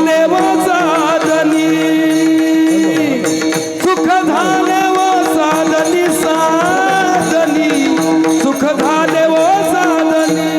झाले व साधनी सुख झाले व साधनी साधनी सुख झाले व साधनी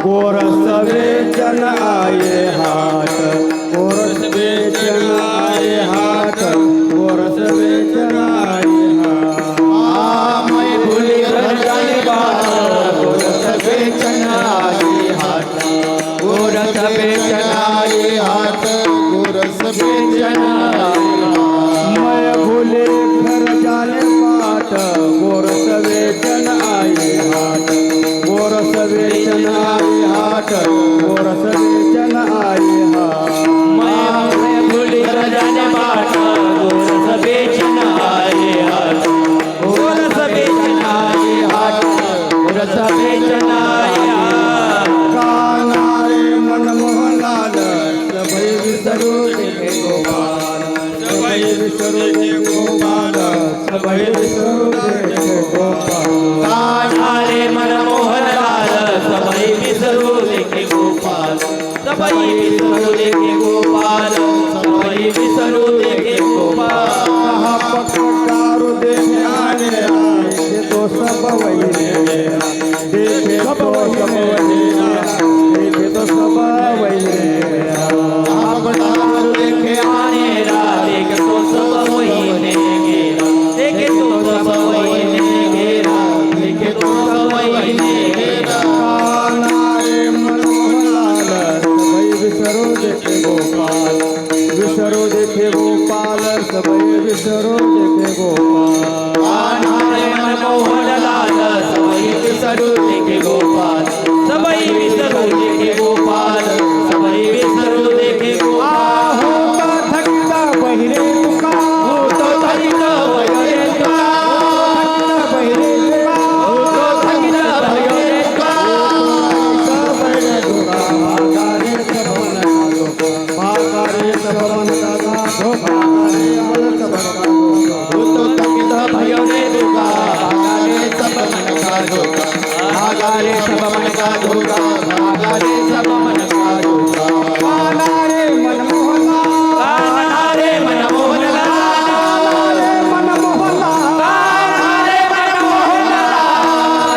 गोरस बेचन आए हाथ गोरस बेचन आए हाथ गोरस बेचन आए हाथ मैं भूली घर जाने बात गोरस बेचन आए हाथ गोरस बेचन आए हाथ गोरस बेचन मैं भूले घर जाने बात गोरस बेचन आए हाथ गोरस बेचन आए हाथ गोरस बेचन आए हाथ मैं भूली घर जाने बात गोरस बेचन आए देखे गोपाल कान्हारे मनमोहनलाल सबई विसरू देखे गोपाल सबई विसरू देखे गोपाल सबई विसरू देखे गोपाल होता थकता बहिरे तुका होतो थकित भयोरे तुका बहिरे तुका होतो थकित भयोरे तुका बहिरे तुका भागारे सब मन का धोका भागारे सब मन का धोका भागारे सब मन का धोका होतो थकित भयोरे तुका भागारे सब मन का धोका भागारे सब मन का धोका भागारे सब मन का धोका कानारे मनमोहना कान्हारे मनमोहनलाल कानारे मनमोहना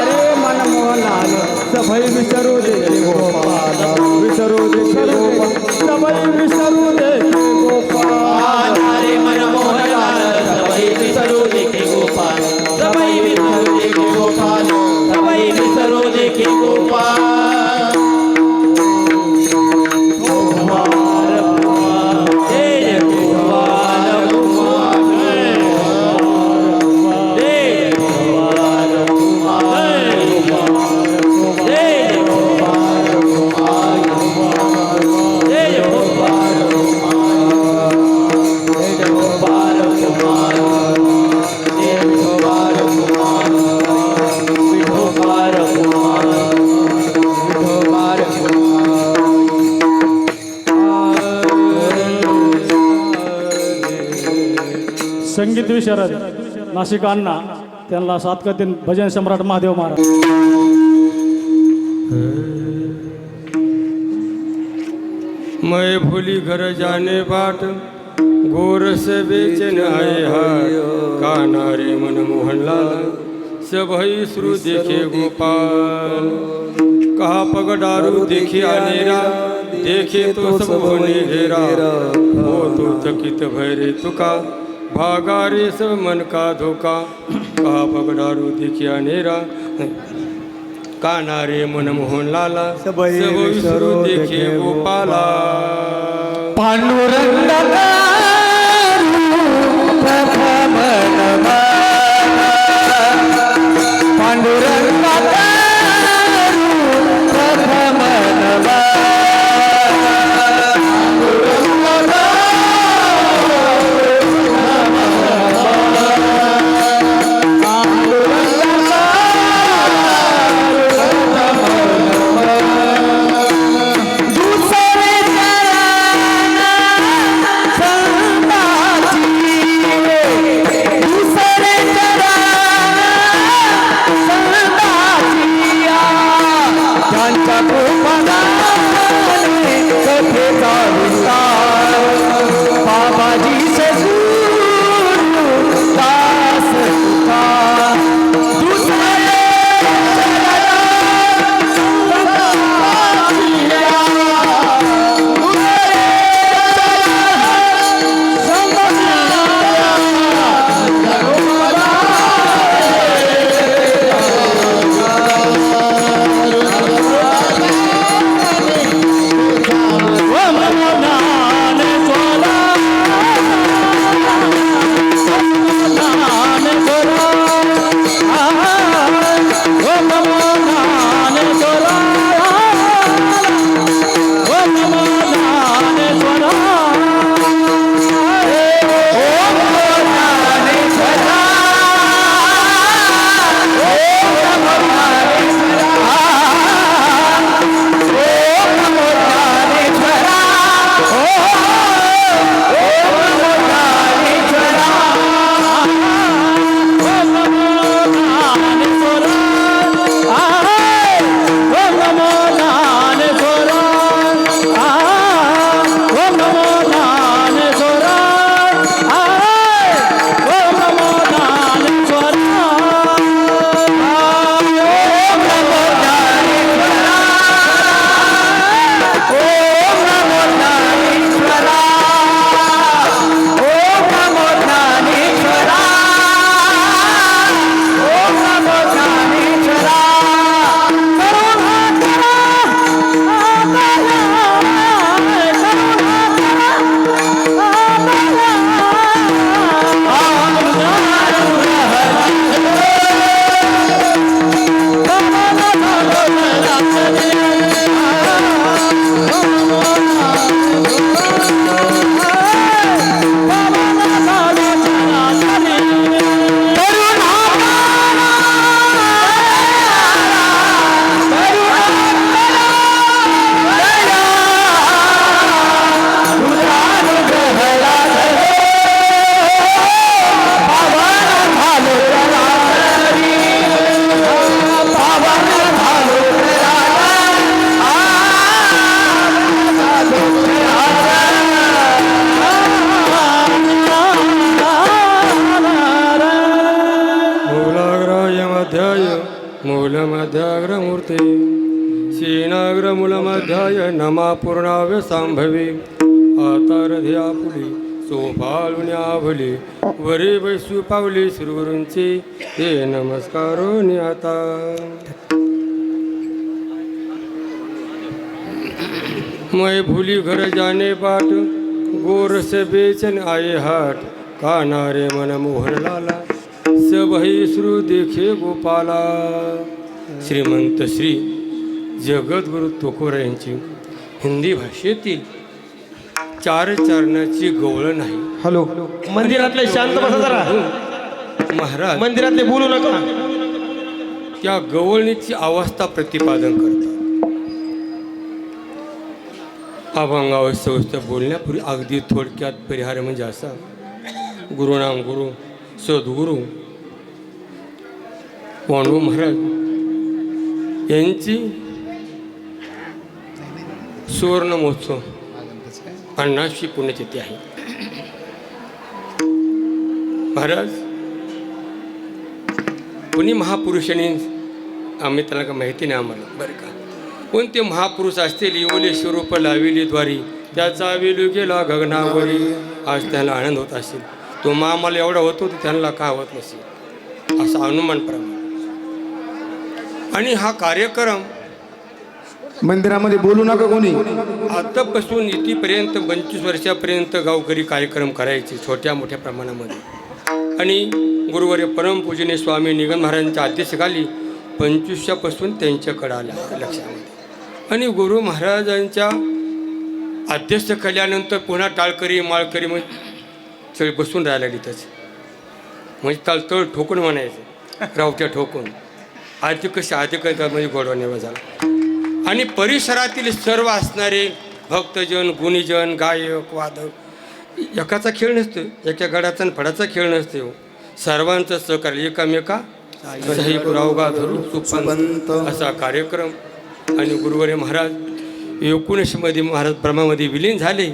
रे मनमोहनाल सभई विसरू देखे गोपाल विसरू देखे गोपाल सभई विसरू देखे गोपाल कान्हारे मनमोहनलाल सबई विसरू देखे गोपाल सबई विसरू देखे गोपाल सबई विसरू देखे गोपाल कुमार कुमार जय कुमार कुमार जय कुमार कुमार जय कुमार कुमार जय कुमार कुमार संगीत विशारद नाशिक अण्णा त्यांना सात करतील भजन सम्राट महादेव महाराज. मैं भूली घर जाने बाट गोरस बेचन आए हाय कानारे मनमोहनलाल सबई श्रु देखे गोपाल कहा पगडारू देखे अनेरा देखे तो सब होने घेरा हो तो चकित भैरे तुका भागा रे सब मन का धोखा कहा पगडारू देखे अनेरा कानारे मनमोहनलाला सबई विसरू देखे गोपाला पांडुरंग मूलमध्याग्रमूर्ते श्रीनाग्रमूलमध्याय नमा पूर्णाव्य सांभवे आतारध्या पुली सोपाळुण्याभले वरे बैसू पावले श्रीगुरूंचे हे नमस्कारो आता मैं भूली घर जाने बाट गोर से बेचन आए हाट कानारे मन मोहन लाला सबही श्रु देखे गोपाला. श्रीमंत श्री जगद्गुरु तुकोर यांची हिंदी भाषेतील 4 चरणाची गवळण आहे. हॅलो, मंदिरातले शांत बसा जरा. महाराज मंदिरातले बोलू नका. त्या गवळणीची अवस्था प्रतिपादन करतात. अभंगावस्था बोलण्यापूर्वी अगदी थोडक्यात परिहार म्हणजे असा: गुरुनाम गुरु सद्गुरु पांडू महाराज यांची सुवर्ण महोत्सव 50वी पुण्यतिथी आहे. महाराज कोणी महापुरुषांनी आम्ही त्याला का माहिती नाही आम्हाला बरं का. कोणते महापुरुष असतील येवले स्वरूप लाविली द्वारी त्याचा वेलू गेला गगनावरी. आज त्यांना आनंद होत असेल. तो आम्हाला एवढा होतो तर त्यांना का होत नसेल असा अनुमान प्रमाण. आणि हा कार्यक्रम मंदिरामध्ये बोलू नका कोणी. आतापासून इथपर्यंत 25 वर्षापर्यंत गावकरी कार्यक्रम करायचे छोट्या मोठ्या प्रमाणामध्ये. आणि गुरुवर्य परमपूजनीय स्वामी निगम महाराजांच्या अध्यक्षतेखाली 25पासून त्यांच्याकडे आल्या लक्षामध्ये. आणि गुरु महाराजांच्या अध्यक्षतेखाली आल्यानंतर पुन्हा टाळकरी माळकरी मग सगळे बसून राहायला तिथंच. म्हणजे तळतळ ठोकून म्हणायचं रावट्या ठोकून. आधी कसे आधी काय म्हणजे गोडवा नेवा झाला. आणि परिसरातील सर्व असणारे भक्तजन गुणीजन गायक वादक एकाचा खेळ नसतो. एका गडाचा आणि फडाचा खेळ नसतो. सर्वांचं सहकार्य एकामेका सही पुरावगा धरून सुपंत असा कार्यक्रम. आणि गुरुवर्य महाराज 19मध्ये महाराज ब्रह्मामध्ये विलीन झाले.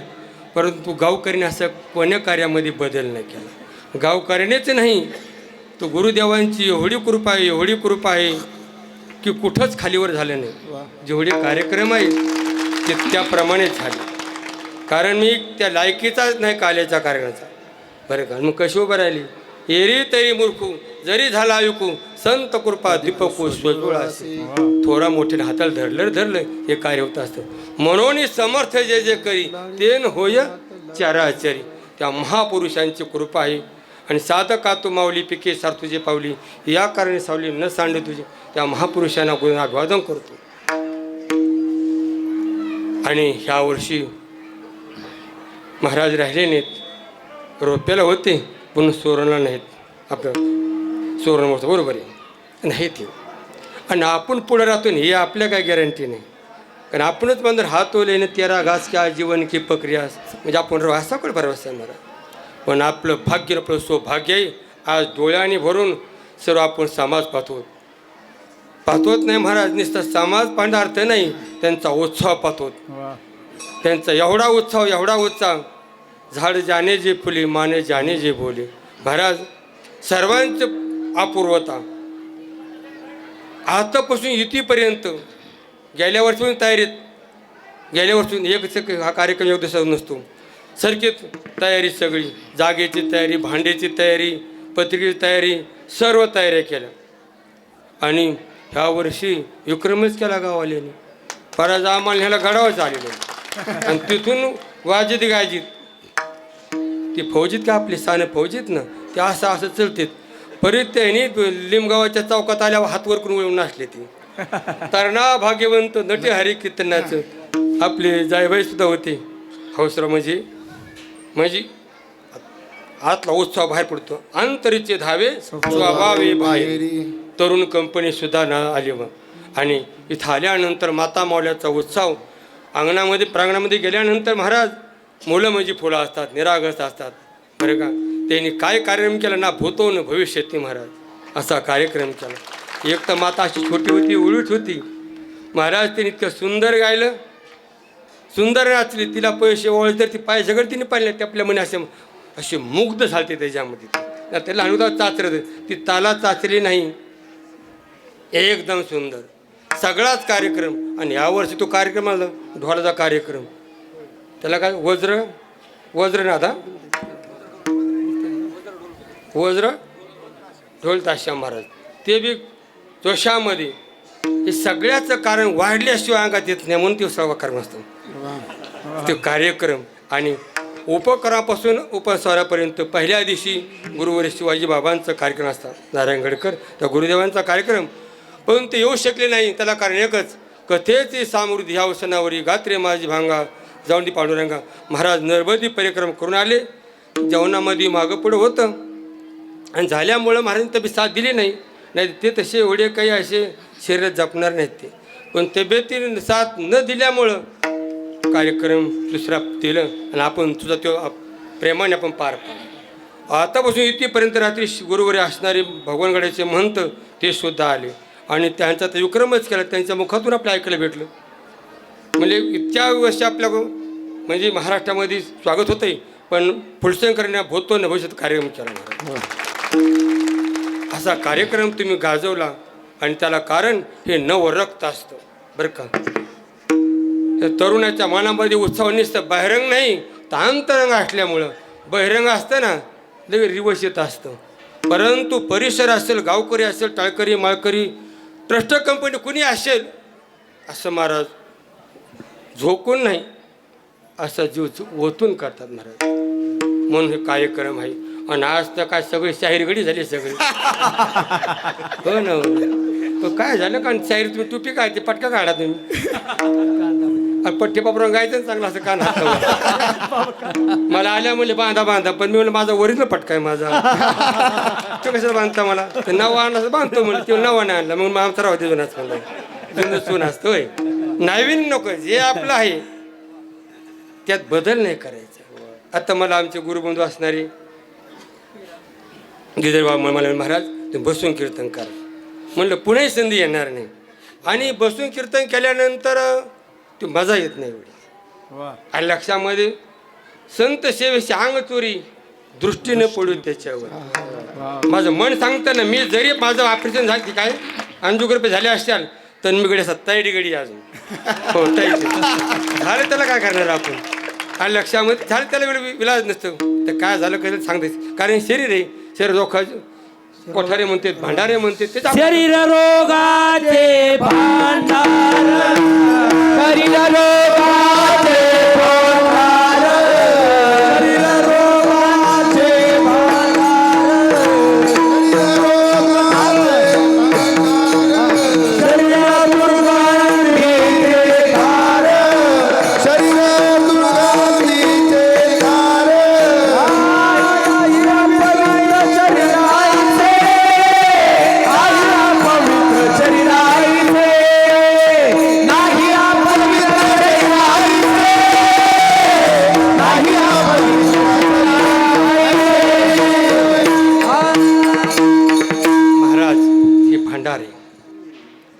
परंतु गावकऱ्याने असं कोण्या कार्यामध्ये बदल नाही केला. गावकऱ्यानेच नाही तो गुरुदेवांची एवढी कृपा आहे की कुठंच खालीवर झालं नाही. जेवढे कार्यक्रम आहेत ते त्याप्रमाणेच झाले. कारण मी त्या लायकीचाच नाही काल्याच्या कार्यक्रमाचा बरं का. मग कशी उभं राहिली एरी तरी मूर्खू जरी झाला ऐकू संत कृपा दीपकू स्वजुळ असे. थोडा मोठ्या हाताला धरलं हे कार्य होत असतं. म्हणून समर्थ जे जे करी तेन होय चाराचारी. त्या महापुरुषांची कृपा आहे. आणि साधका तू माऊली पिके सार तुझे पावली या कारणे सावली न सांडे तुझे. त्या महापुरुषांना गुणाभिवादन करतो. आणि ह्या वर्षी महाराज राहिले नाहीत. रोप्याला होते पण सुवर्णला नाहीत. आपलं सुवर्ण मोठं बरोबर आहे नाही ते. आणि आपण पुढे राहतो हे आपल्या काय गॅरंटी नाही. कारण आपणच बंदर हात ओले ना तेरा घास क्या जीवन की प्रक्रिया म्हणजे आपण असा कोण भरवसा येणार. पण आपलं भाग्य आपलं सौभाग्य आहे. आज डोळ्याने भरून सर्व आपण समाज पाहतोच नाही महाराज. नुसता समाज पाहण्याचा अर्थ नाही त्यांचा उत्साह पाहतो. त्यांचा एवढा उत्साह झाड जाणे जे फुले माने जाणे जे बोले. महाराज सर्वांचं अपूर्वता आतापासून इथपर्यंत गेल्या वर्षीपासून तयारीत. गेल्या वर्षी हा कार्यक्रम एक दिवसाचा नसतो. सारखीच तयारी सगळी जागेची तयारी भांड्याची तयारी पत्रिकेची तयारी सर्व तयाऱ्या केल्या. आणि ह्या वर्षी विक्रमच केला गाववाल्याने. परत आम्हाला ह्याला गडावच आलेलं. आणि तिथून वाजित गायजीत ती फौजीत का आपली स्थानं फौजीत ना ते असं चलतात. परत त्यांनी लिमगावाच्या चौकात आल्यावर हातवर करून वळून नाचले. ती तरणा भाग्यवंत नटे हरी कीर्तनाचं आपले जायबाई सुद्धा होते. हौसरा म्हणजे आतला उत्साह बाहेर पडतो. अंतरीचे धावे स्वभावे बाहेर. तरुण कंपनी सुद्धा न आली मग. आणि इथं आल्यानंतर माता मावल्याचा उत्सव अंगणामध्ये प्रांगणामध्ये गेल्यानंतर महाराज मुलं म्हणजे फुलं असतात निरागस असतात बरं का. त्यांनी काय कार्यक्रम केला ना भूतो न भविष्यती महाराज असा कार्यक्रम केला. एक तर माता अशी छोटी होती उलट होती. महाराज त्यांनी इतकं सुंदर गायलं सुंदर नाचली. तिला पैसे ओळख तर ती पाय सगळं तिने पाहिले. ते आपल्या मने असे मुग्ध झालते त्याच्यामध्ये. त्याला अनुदान चाचरत ती ताला चाचली नाही एकदम सुंदर सगळाच कार्यक्रम. आणि यावर्षी तो कार्यक्रम आला ढोलाचा कार्यक्रम, त्याला काय वज्रनाथा वज्र ढोल ताशा महाराज, ते बी जोशामध्ये. हे सगळ्याचं कारण वाढल्याशिवाय अंगात येत नाही, म्हणून तो सर्व कार्यक्रम असतो तो कार्यक्रम. आणि उपकरापासून उपस्वारापर्यंत पहिल्या दिवशी गुरुवारी शिवाजी बाबांचा कार्यक्रम असतात, नारायणगडकर त्या गुरुदेवांचा कार्यक्रम. पण ते येऊ शकले नाही, त्याला कारण एकच, कथेची समृद्धी ह्या वसनावरी गात्रे माझी भांगा जाऊन ती पांडुरंगा. महाराज नर्मदी परिक्रम करून आले, जेवणामध्ये मागं पुढं होतं आणि झाल्यामुळं महाराजांनी तब्येत साथ दिली नाही. ते तसे एवढे काही असे शरीरात जपणार नाहीत ते, पण तब्येतीने साथ न दिल्यामुळं कार्यक्रम दुसरा दिलं आणि आपण तुझा तो प्रेमाने आपण पार पाडला. आतापासून इथेपर्यंत रात्री गुरुवारी असणारे भगवानगडाचे महंत ते सुद्धा आले आणि त्यांचा तर विक्रमच केला, त्यांच्या मुखातून आपल्या ऐकायला भेटलं. म्हणजे इतक्या वर्ष आपल्या म्हणजे महाराष्ट्रामध्ये स्वागत होतंय, पण फुलसंग करण्या भूतो न भविष्यात कार्यक्रम केला. असा कार्यक्रम तुम्ही गाजवला आणि त्याला कारण हे नवरक्त असतं बरं का. तरुणाच्या मनामध्ये उत्साह निसतं, बहिरंग नाही तर अंतरंग असल्यामुळं. बहिरंग असतं ना लगेच रिवश येत असतं, परंतु परिसर असेल, गावकरी असेल, टाळकरी माळकरी ट्रस्ट कंपनी कुणी असेल, असं महाराज झोकून नाही असा जीव ओतून करतात महाराज. म्हणून हे कार्यक्रम आहे. आणि आज तर काय सगळे शाहीरगडी झाली सगळी. हो ना, हो काय झालं का शाहीर तुम्ही टुपी काय ते पटका काढा तुम्ही, पट्टे पापरून गायचं चांगलं असं कान हात. मला आल्या म्हणजे बांधा, पण मी म्हणलं माझा ओरिजिनल पटका आहे माझा, तो कशाला बांधता मला, ते नवा आणलं बांधतो म्हणजे ते नवाने आणला, मग आमचा राहते जुनाच म्हणलं, जुनं सून असतोय. नवीन नको, जे आपलं आहे त्यात बदल नाही करायचा. आता मला आमचे गुरुबंधू असणारे गिरधर मला महाराज तुम्ही बसून कीर्तन करा. म्हणलं पुणे संधी येणार नाही, आणि बसून कीर्तन केल्यानंतर ती मजा येत नाही एवढी. आणि लक्षामध्ये संत सेवेची अंग चोरी दृष्टीने पडू त्याच्यावर. माझं मन सांगतं ना, मी जरी माझं ऑपरेशन झालं की काय अंजुकृपे झाले असतील तर मी गडी 27 गडी अजून हो झालं, त्याला काय करणार आपण. आणि लक्षामध्ये झालं त्याला विलाज नसतं, तर काय झालं काय सांगते, कारण शरीर आहे, शरीर जोखा कोठारे म्हणते, भांडारे म्हणते, शरीर रोगाचे भांडार, शरीर रोगाचे भांडार, शरीर रोगाचे भांडार, शरीर दुर्गंधीचे धार, शरीर दुर्गंधीचे धार,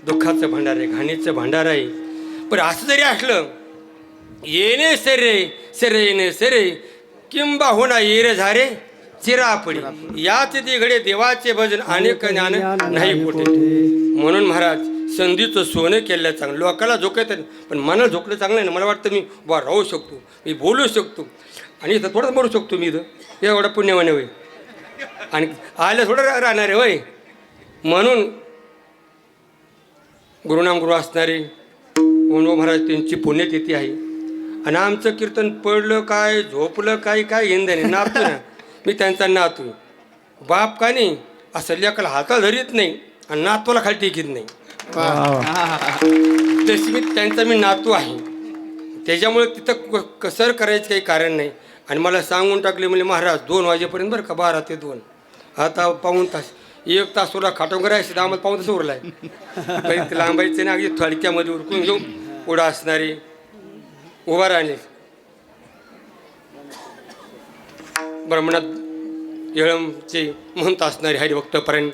दुःखाचं भांडार आहे, घाणीचं भांडार आहे. पण असं जरी असलं, येणे सरे सरे येणे सरे किंबा होणा येरे झारे चिरापडी, याच ते घडे देवाचे भजन अनेक ज्ञान नाही कुठे. म्हणून महाराज संधीचं सोनं केलं चांगलं, लोकाला झोकायचं पण मनाला झोकलं चांगलं आहे ना. मला वाटतं मी बा राहू शकतो, मी बोलू शकतो, आणि इथं थोडंच मरू शकतो मी, इथं एवढं पुण्यवाने होय, आणि आलं थोडं राहणार आहे होय. म्हणून गुरुनाम गुरु असणारे म्हणून महाराज त्यांची पुण्यतिथी आहे. आणि आमचं कीर्तन पडलं काय झोपलं काय काय इंधन नातू ना, मी त्यांचा नातू. बाप का नाही असं लेकाला हाताला धरीत नाही आणि नातूला खाली टेकीत नाही, तशी मी त्यांचा मी नातू आहे. त्याच्यामुळे तिथं कसर करायचं काही कारण नाही. आणि मला सांगून टाकले म्हणजे महाराज 2 वाजेपर्यंत बरं का, 12 ते 2, आता पाऊण तास 1 तास उरला खाटून करायचं, आम्हाला पाऊण तास उरला आहे. लांबायचं नाही, अगदी थडक्यामध्ये उरकून घेऊ. पुढं असणारे उभा राहिले ब्रह्मनाथ येळमचे महंत असणारे हरिभक्तपरायण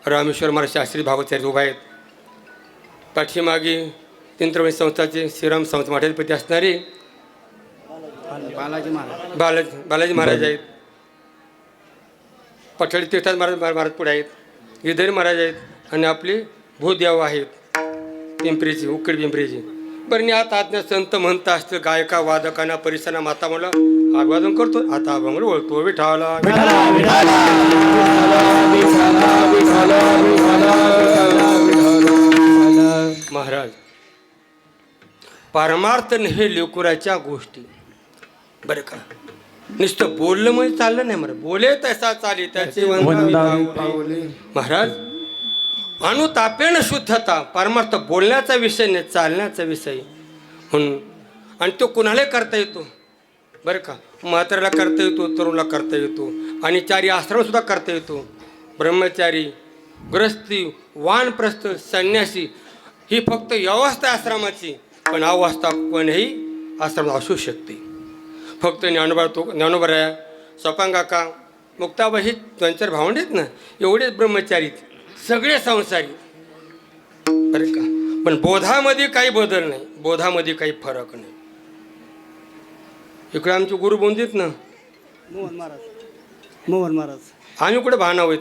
रामेश्वर महाराज शास्त्री भागवताचार्य उभा आहेत. पाठीमागे तिंत्रवणी संस्थाचे श्रीराम संस्था मठाधिपती असणारे बालाजी महाराज आहेत. पठाडी तीर्थात महाराज पुढे आहेत. गिरधरी महाराज आहेत. आणि आपले भूदेव आहेत पिंपरीची उकड पिंपरीची. बरं मी आता आज्ञा संत म्हणत असतं गायका वादकांना परिसराना माता म्हणलं आगवादन करतो आता अभंग वळतो विठाला महाराज. परमार्थ हे लेकुराच्या गोष्टी बरं का. नुसतं बोललं म्हणजे चाललं नाही मला बोले तसा चाली त्याचे महाराज. अनुतापेण शुद्धता परमार्थ बोलण्याचा विषय नाही चालण्याचा विषय म्हणून. आणि तो कुणालाही करता येतो बरं का. म्हाताऱ्याला करता येतो तरुणाला करता येतो आणि चारी आश्रमसुद्धा करता येतो. ब्रह्मचारी ग्रस्ती वानप्रस्थ संन्यासी ही फक्त व्यवस्था आश्रमाची पण अवस्था कोणीही आश्रमात असू शकते. फक्त ज्ञानोबराया सोपांगाका मुक्ताबाई ही 2-4 भावंडे आहेत ना एवढेच ब्रह्मचारी सगळे संसारी बरं का. पण बोधामध्ये काही बदल नाही बोधामध्ये काही फरक नाही. इकडे आमचे गुरु बोंदीत ना मोहन महाराज आम्ही कुठे भावना होत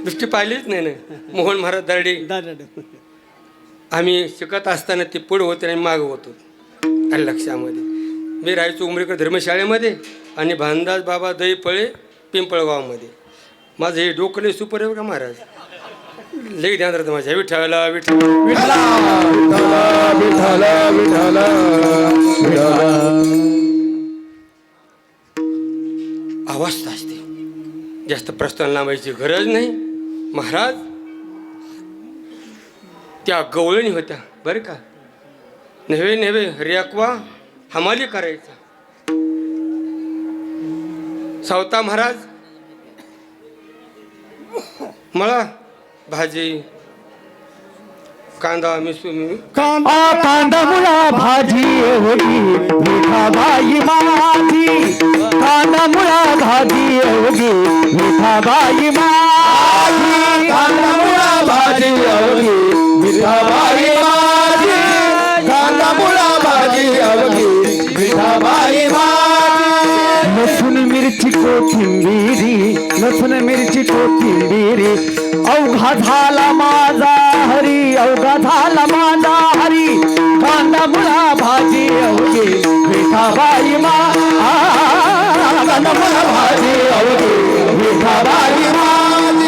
दृष्टी पाहिलीच नाही ना. मोहन महाराज दर्डे आम्ही शिकत असताना ते पुढं होते आणि मागं होतो आणि लक्षामध्ये. मी राहायचो उमरेकर धर्मशाळेमध्ये आणि भानदास बाबा दहीपळे पिंपळगावमध्ये. माझं हे डोकं लई सुपर आहे का महाराज लई ध्यान राहतं माझ्या विठ्ठला विठ्ठला अवस्था असते जास्त प्रस्थान लावायची गरज नाही. महाराज त्या गवळणी होत्या बरं का. नव्हे नव्हे रेकवा हमाली करायचा. सावता महाराज मला भाजी कांदा कांदा मुळा भाजी एवढी मिठाबाई माझी. कांदा मुळा भाजी एवढी मिठाबाई माझी. कांदा मुळा भाजी एवढी मिठाबाई माझी. कांदा मुळा भाजी एवढी मिठाबाई माझी. लसूण मिरची कोथिंबिरी लसूण मिरची कोथिंबिरी अवघा झाला माझा हरी अवघा झाला माझा हरी. कांदा मुळा भाजी अवघी मिठाबाई मा. कांदा मुळा भाजी अवघी मिठाबाई माझी.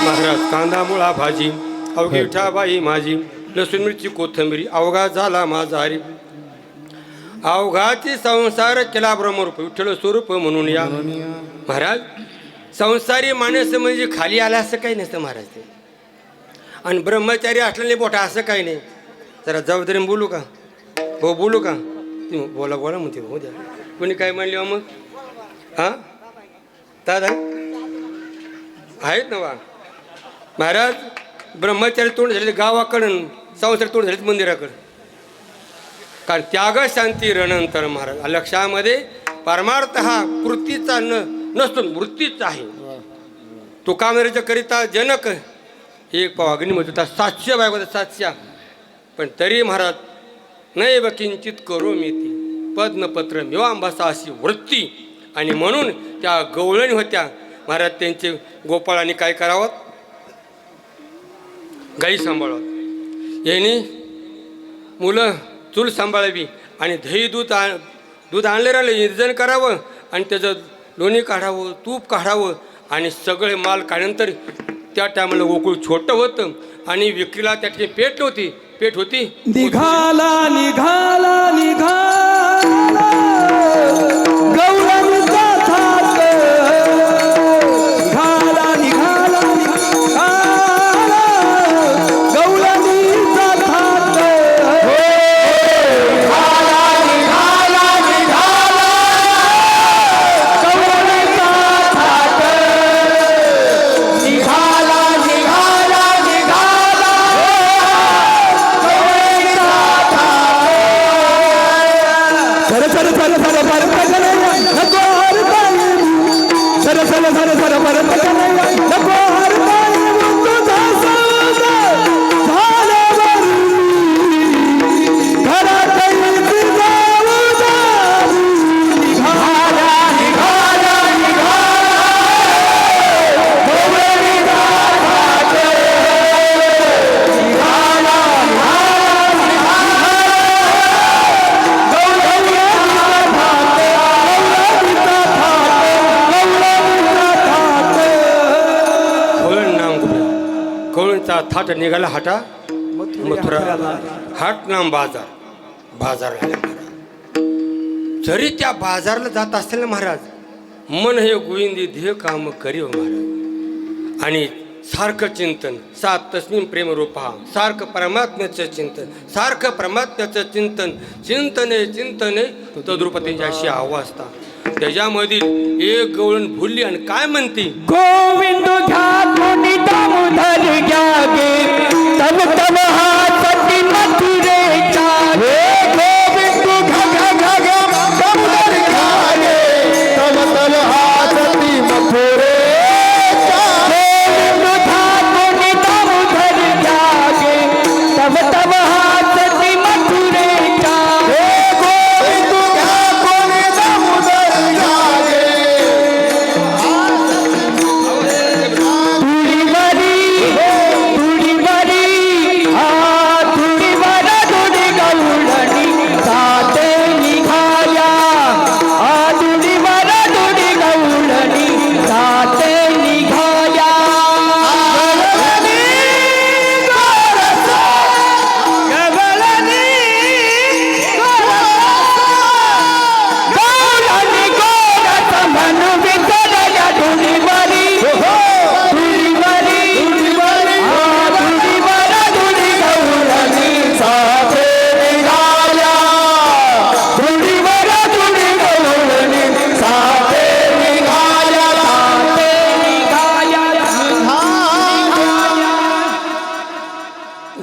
महाराज कांदा मुळा भाजी अवघी विठाबाई माझी. लसूण मिरची कोथिंबिरी अवघा झाला माझा हरी. अवघाची संसार केला ब्रह्मरूप विठ्ठल स्वरूप म्हणून या. महाराज संसारी माणूस म्हणजे खाली आला असं काही नसतं महाराज ते. आणि ब्रह्मचारी असलेले मोठा असं काही नाही. जरा जबाबदारीने बोलू का हो बोलू का तुम्ही बोला बोला म्हणते हो द्या. कोणी काय म्हणले मग हां दादा आहेत ना वा. महाराज ब्रह्मचारी तोंड झालेले गावाकडं संसार तोंड झालेत मंदिराकडं. कारण त्याग शांती रणंतर महाराज लक्षामध्ये परमार्थ हा कृतीचा नसतो वृत्तीचा आहे. तुकामेरच्या करिता जनक एक पाव अग्निमत होता 700 बायको 700 पण तरी महाराज नाही ब किंचित करो मी ती पद्मपत्र मिवांबासा अशी वृत्ती. आणि म्हणून त्या गवळणी होत्या महाराज त्यांचे गोपाळांनी काय करावं गाई सांभाळावं. यांनी मुलं चूल सांभाळावी आणि दही दूध आणले राहिले निर्जन करावं आणि त्याचं लोणी काढावं तूप काढावं आणि सगळे माल काढल्यानंतर त्या टायमाला गोकुळ छोटं होतं आणि विक्रीला त्या ठिकाणी पेट होती. निघाला निघाला निघाला गौरांचा थाट. निघाला निघाला निघाला गौरांचा थाट. थाट निघाला हाटा मथुरा हाट नाम बाजार झाला महाराज. जरी त्या बाजारला जात असेल ना महाराज, मन हे गोविंदी ध्येय काम करीव महाराज. आणि सारखं चिंतन सात तस्मिन प्रेम रूपा, सारखं परमात्म्याचं चिंतन, सारखं परमात्म्याचं चिंतने तद्रुपतीची अशी अवस्था. त्याच्यामधील एक गवळण भुलली आणि काय म्हणते, गोविंद घ्या कोणी दामोदर घ्या गे, तब तब हाती मथुरेच्या गे. गोविंद घ्या दामोदर घ्या गे, तब तब हाती मथुरेच्या. गोविंद घ्या कोणी दामोदर घ्या गे, तब तब हाती मथुरेच्या. गोविंद घ्या कोणी दामोदर घ्या गे.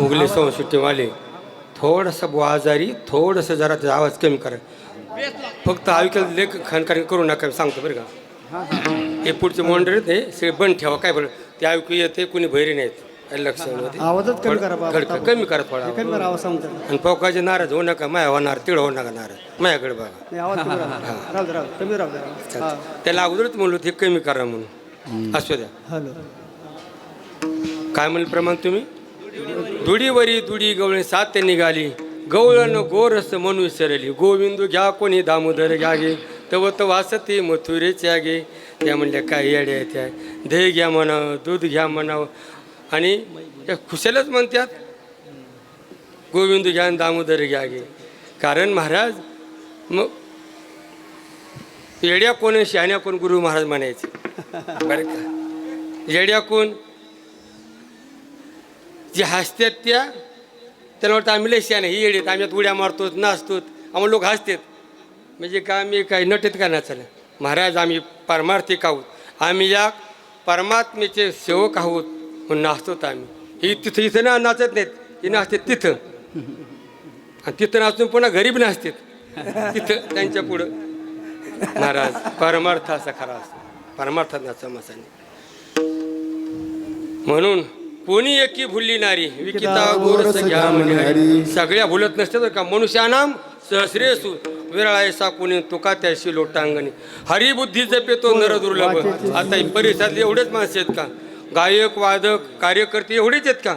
उगले संस्कृतीवाले थोडंसं बुआजारी, थोडंसं जरा त्याचा आवाज कमी करा. फक्त ऐकलं लेख खानकार्य करू नका सांगतो बरं का. हे पुढचे मंडळ ते सगळे बंद ठेवा. काय बरं ते ऐकू येते, कुणी बहिरी नाहीत. लक्षात आवाजच कमी करा बाबा. कमी करा थोडा. कमी करा आवाज सांगतो. आणि पोकाचे नाराज होऊ नका, माया होणार तिळं होऊ नका नाराज माझ्याकडे बघा. नाही, आवाज कमी राहू राहू राहू कमी राहू द्या. त्याला अगोदरच म्हणलो ते कमी करा म्हणून. असू द्या. हॅलो. काय म्हणलं प्रमाण तुम्ही, दुडीवरी दुडी गवळी सात निघाली, गवळण गोरस म्हणून सरली. गोविंद घ्या कोणी दामोदर घ्या गे, तव तव वासती मथुरेच्या गे. त्या म्हणल्या काय येड्या त्या, दही घ्या म्हणावं, दूध घ्या म्हणावं. आणि त्या खुशालच म्हणतात गोविंद घ्या आणि दामोदर घ्या गे. कारण महाराज मग येड्या कोण आणि शहाण्या कोण गुरु महाराज म्हणायचे बरं का. येड्या कोण, जे हसतात त्याला वाटतं आम्ही लय शहाणे, ही येडीत आम्ही उड्या मारतो नाचतो, आम्हाला लोक हसतात. म्हणजे का आम्ही काय नटेत का नाचायला. महाराज आम्ही परमार्थिक आहोत, आम्ही या परमात्मेचे सेवक आहोत म्हणून नाचतो आम्ही. ही तिथं इथं ना नाचत नाहीत, ही नाचतात तिथं. आणि तिथं नाचून पुन्हा गरीब नाचतात तिथं त्यांच्या पुढं. महाराज परमार्थ असा खरा असतो, परमार्थात नाचा मासाने. म्हणून कोणी एकी भुलली नारी, विकिता गोरस घ्या म्हणे. सगळ्या भुलत नसते तर का. मनुष्यानाम सहस्रेसु विरळायसा कोणी तुका त्याशी लोटांगणी. हरिबुद्धी जपेतो नर दुर्लभ. आता परिसरातले एवढेच माणसं आहेत का, गायक वादक कार्यकर्ते एवढेच आहेत का.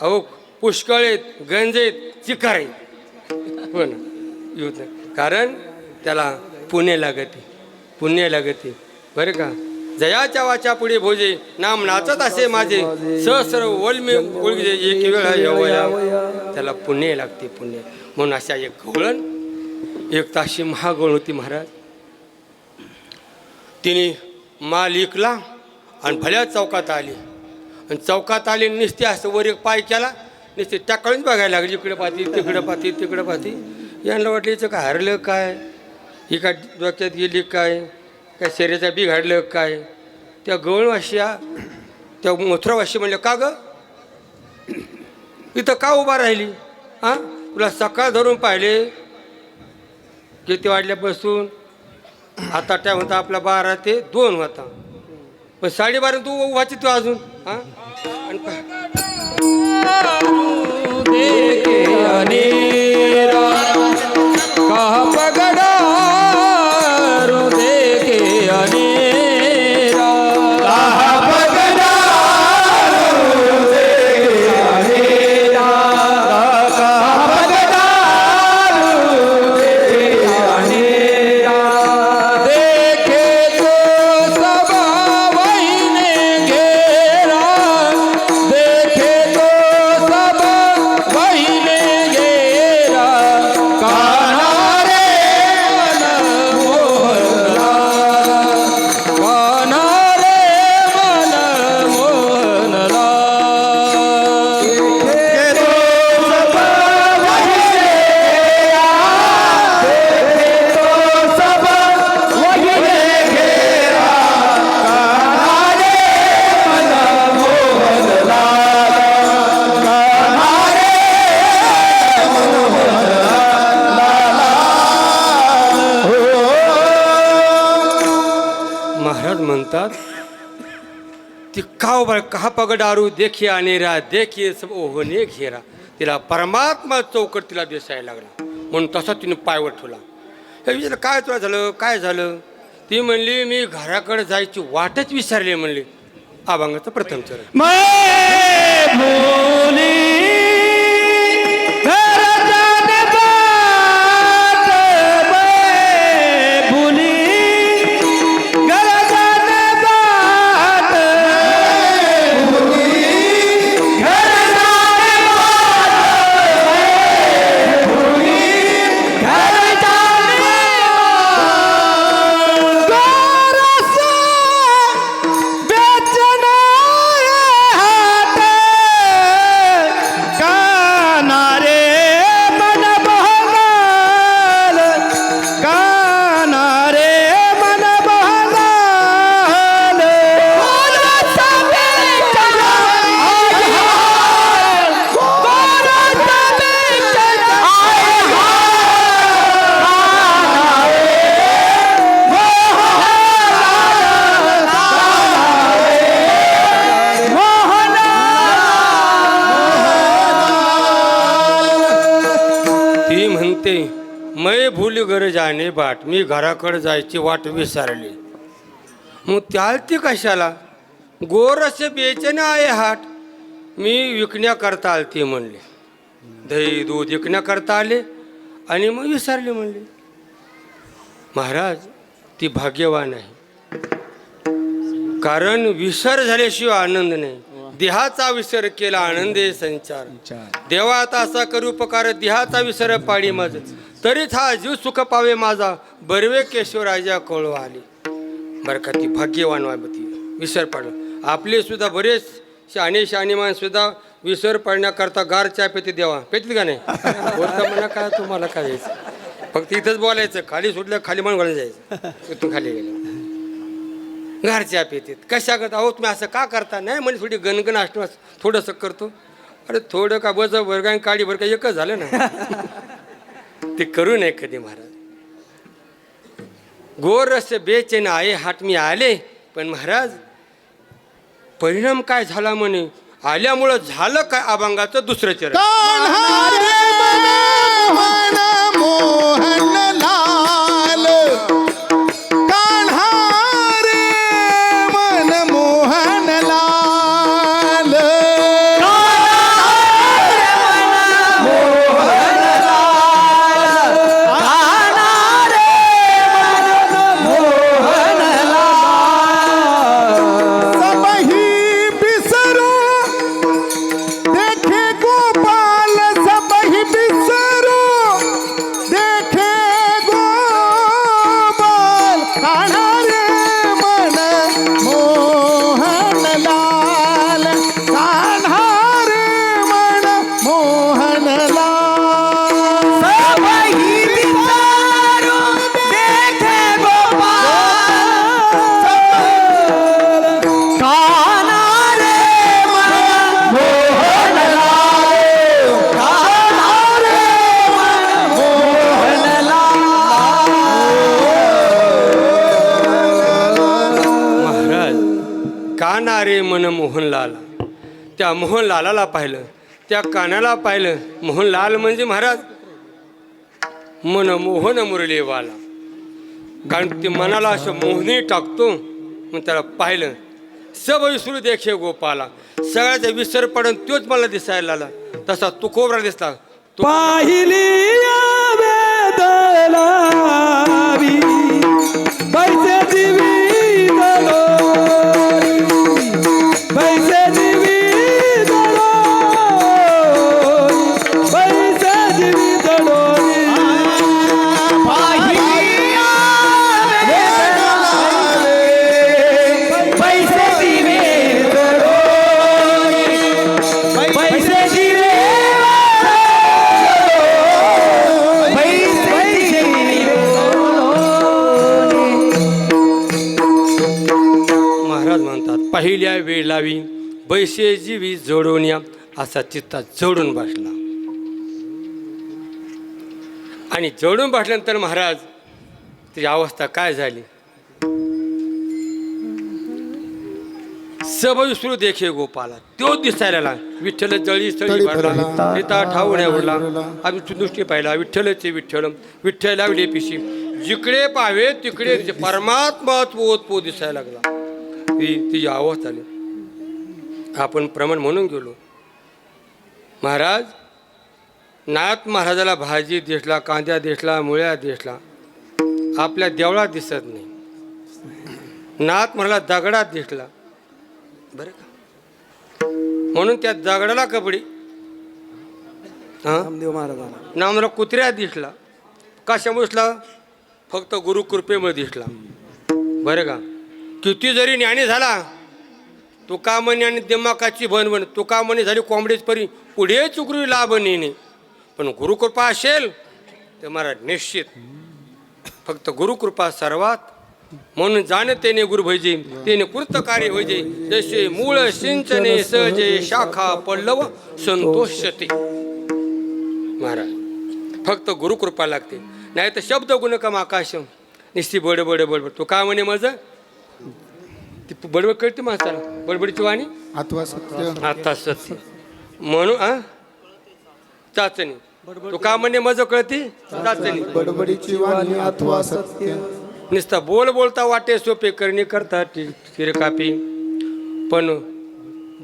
अहो पुष्कळ आहेत, गंज आहेत, चिकार आहेत. हो ना, येत नाही. कारण त्याला पुण्य लागते बरं का. जयाच्या वाचा पुढे भोजे, नाम नाचत असे माझे, सहस्र वल्मी ओळखी एक वेळा येवया. त्याला पुण्य लागते, पुण्य. म्हणून अशा एक गवळण, एक ताशी महागवळ होती महाराज. तिने माल इकला आणि भल्या चौकात आली. आणि चौकात आली नुसते असं वर एक पाय केला, नुसते टाकळून बघायला लागली. इकडे पाहती तिकडे पाहती. यांना वाटलं याचं काय हरलं काय, ही काय डोक्यात गेली काय शरीराचा बिघडलं काय. त्या गवळवाशिया त्या मथुरावाशी म्हणलं, का ग इथं का उभा राहिली. हां तुला सकाळ धरून पाहिले किती वाजल्यापासून. आता टाईम होता आपला 12 ते 2 होता, पण 12:30 तू उभाची तू अजून. हां देखे महाराज म्हणतात ती कहा पगडारू देखी अनेरा देखी सब ओहने घेरा. तिला परमात्मा चौकट तिला दिसायला लागला म्हणून तसा तिने पायवर ठेवला. हे विचारलं काय तुला झालं काय झालं. ती म्हणली मी घराकडे जायची वाटच विसरली म्हणली. अभंगाचं प्रथम चरण. मै भूल घर जाणे बाट. मी घराकडे जायची वाट विसरली. मग त्याल ती कशाला. गोरस बेचन आहे हाट. मी विकण्याकरता आलती म्हणले. दही दूध विकण्याकरता आले आणि मग विसरले म्हणले. महाराज ती भाग्यवान आहे. कारण विसर झाल्याशिवाय आनंद नाही. देहाचा विसर केला आनंदे संचार. देवा आता असा करू उपकार देहाचा विसर पाडी माझ. तरीच हा जीव सुख पावे माझा. बर्वे केशवराजा कळू आली. बरं का ती भाग्यवान वाबती विसर पाडलं. आपले सुद्धा बरेच शहाणे माणसं सुद्धा विसर पाडण्याकरता गार चहा पेते देवा पेतीत का नाही. बोलता म्हणा काय तुम्हाला काय यायचं. फक्त इथंच बोलायचं. खाली सुटलं खाली म्हणून घालून जायचं. तिथून खाली गेलं गार चहा पेतीत. कशा करता अहो तुम्ही असं का करता. नाही म्हणजे थोडी गणगण असतो थोडंसं करतो. अरे थोडं का बस वर्गाने काढी बरं का एकच झालं ना. ते करू नये कधी महाराज. गोरस बेचेन आहे हाट. मी आले पण महाराज परिणाम काय झाला म्हणे. आल्यामुळं झालं काय. अभंगाचं दुसरं चरण. रे मन मोहनलाल. त्या मोहनलालाला पाहिलं. त्या कानाला पाहिलं. मोहनलाल म्हणजे महाराज मन मोहन मुरलीवाला. कारण ते मनाला असं मोहनी टाकतो. मग त्याला पाहिलं. सब विसरू देखे गोपाला. सगळ्याचा विसर पडून तोच मला दिसायला आला. तसा तुकोबरा दिसला. पाहिली पहिल्या वेळावी बैसे जीवी जोडून या असा चित्ता जोडून बसला. आणि जोडून बसल्यानंतर महाराज त्याची अवस्था काय झाली. सब विसरू देखे गोपाला, तो दिसायला लागला. विठ्ठल जळी स्थळी भरला, पिता ठाऊण्या उडला. आम्ही दृष्टी पाहिला, विठ्ठलचे विठ्ठल, विठ्ठल लावले पिशी. जिकडे पाहावे तिकडे परमात्माच पोत दिसायला लागला. तिची आवाज आली. आपण प्रमाण म्हणून गेलो. महाराज, नाथ महाराजाला भाजी दिसला, कांद्या दिसला, मुळ्या दिसला, आपल्या देवळात दिसत नाही. नाथ महाराज दगडात दिसला, बरं का. म्हणून त्या दगडाला कपडी नामदेव महाराजांना नामला कुत्र्यात दिसला. कशामुळे दिसला? फक्त गुरुकृपेमुळे दिसला, बरं का. किती जरी ज्ञानी झाला, तुका म्हणे आणि दिमाकाची भन तुका म्हणे झाली कोंबडीच परी, पुढे चुकरी लाभ नेणे. पण गुरुकृपा असेल तर महाराज निश्चित, फक्त गुरुकृपा सर्वात. म्हणून जाणतेने गुरु भैजे तेने कृत कार्य होईजे. जसे मूळ सिंचने सहजे शाखा पल्लव संतोषते. महाराज, फक्त गुरुकृपा लागते. नाही तर शब्द गुणकम आकाशम, निस्ती बडबड बडबड. तो का म्हणे माझं ती बडबड कळते माणसाला, बडबडीची वाणी अथवा सत्य आता सत्य म्हणून चाचणी. तो का म्हणे माझं कळते चाचणी. बडबडीची वाणी अथवा सत्य. नुसता बोलता वाटे सोपे करणे करता चिरकापी. पण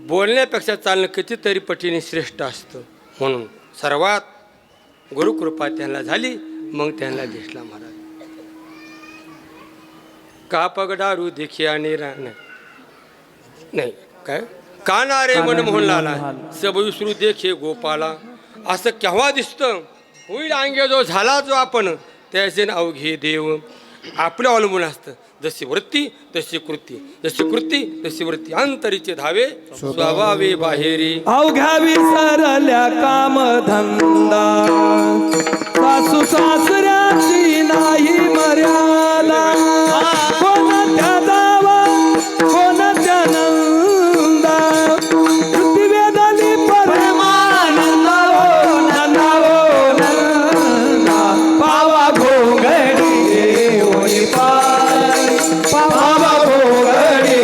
बोलण्यापेक्षा चालणं कितीतरी पटीने श्रेष्ठ असतं. म्हणून सर्वात गुरुकृपा त्यांना झाली, मग त्यांना दिसला महाराज. का पगडारू देखिया निरा नाही काय कानारे मन मोहनलाला, सब विसरू देखे गोपाला. असं केव्हा दिसतं? होईल अंगे जो झाला जो आपण, त्याचे अवघे देव. आपल्या अवलंबून असतं. जशी वृत्ती तशी कृती, जशी कृती तशी वृत्ती. अंतरीचे धावे स्वभावे बाहेरी. अवघ्या विसरल्या कामधंदा, सासू सासऱ्याची नाही मर्यादा. कोणत्या दावा कोणत्या नंदा, वेदाली परमानंदा. ओ नंदा ओ नंदा, पावा घोंगडी ओली पाय, पावा घोंगडी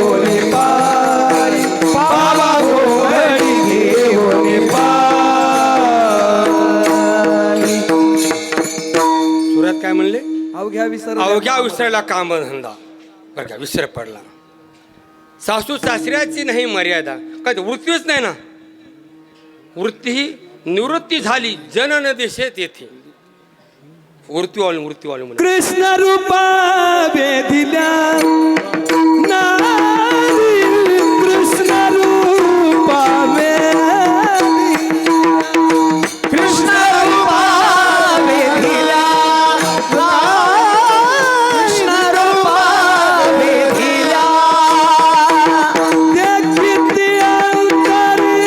ओली पाय, पावा घोंगडी ओली पाय. सुरात काय म्हणले? अवघ्या अवघ्या विसरला कामधंदा. बरं का, विसर पडला. सासू सासऱ्याची नाही मर्यादा. काय वृत्तीच नाही ना. वृत्ती ही निवृत्ती झाली, जनन देशेत येते. वृत्ती वालू म्हणा. कृष्ण रूपा वेधिल्या नारी, कृष्ण रूपा वेधिल्या, कृष्ण रूपा वेधिल्या, कृष्ण रूपा वेधिल्या. ते किती अंतरी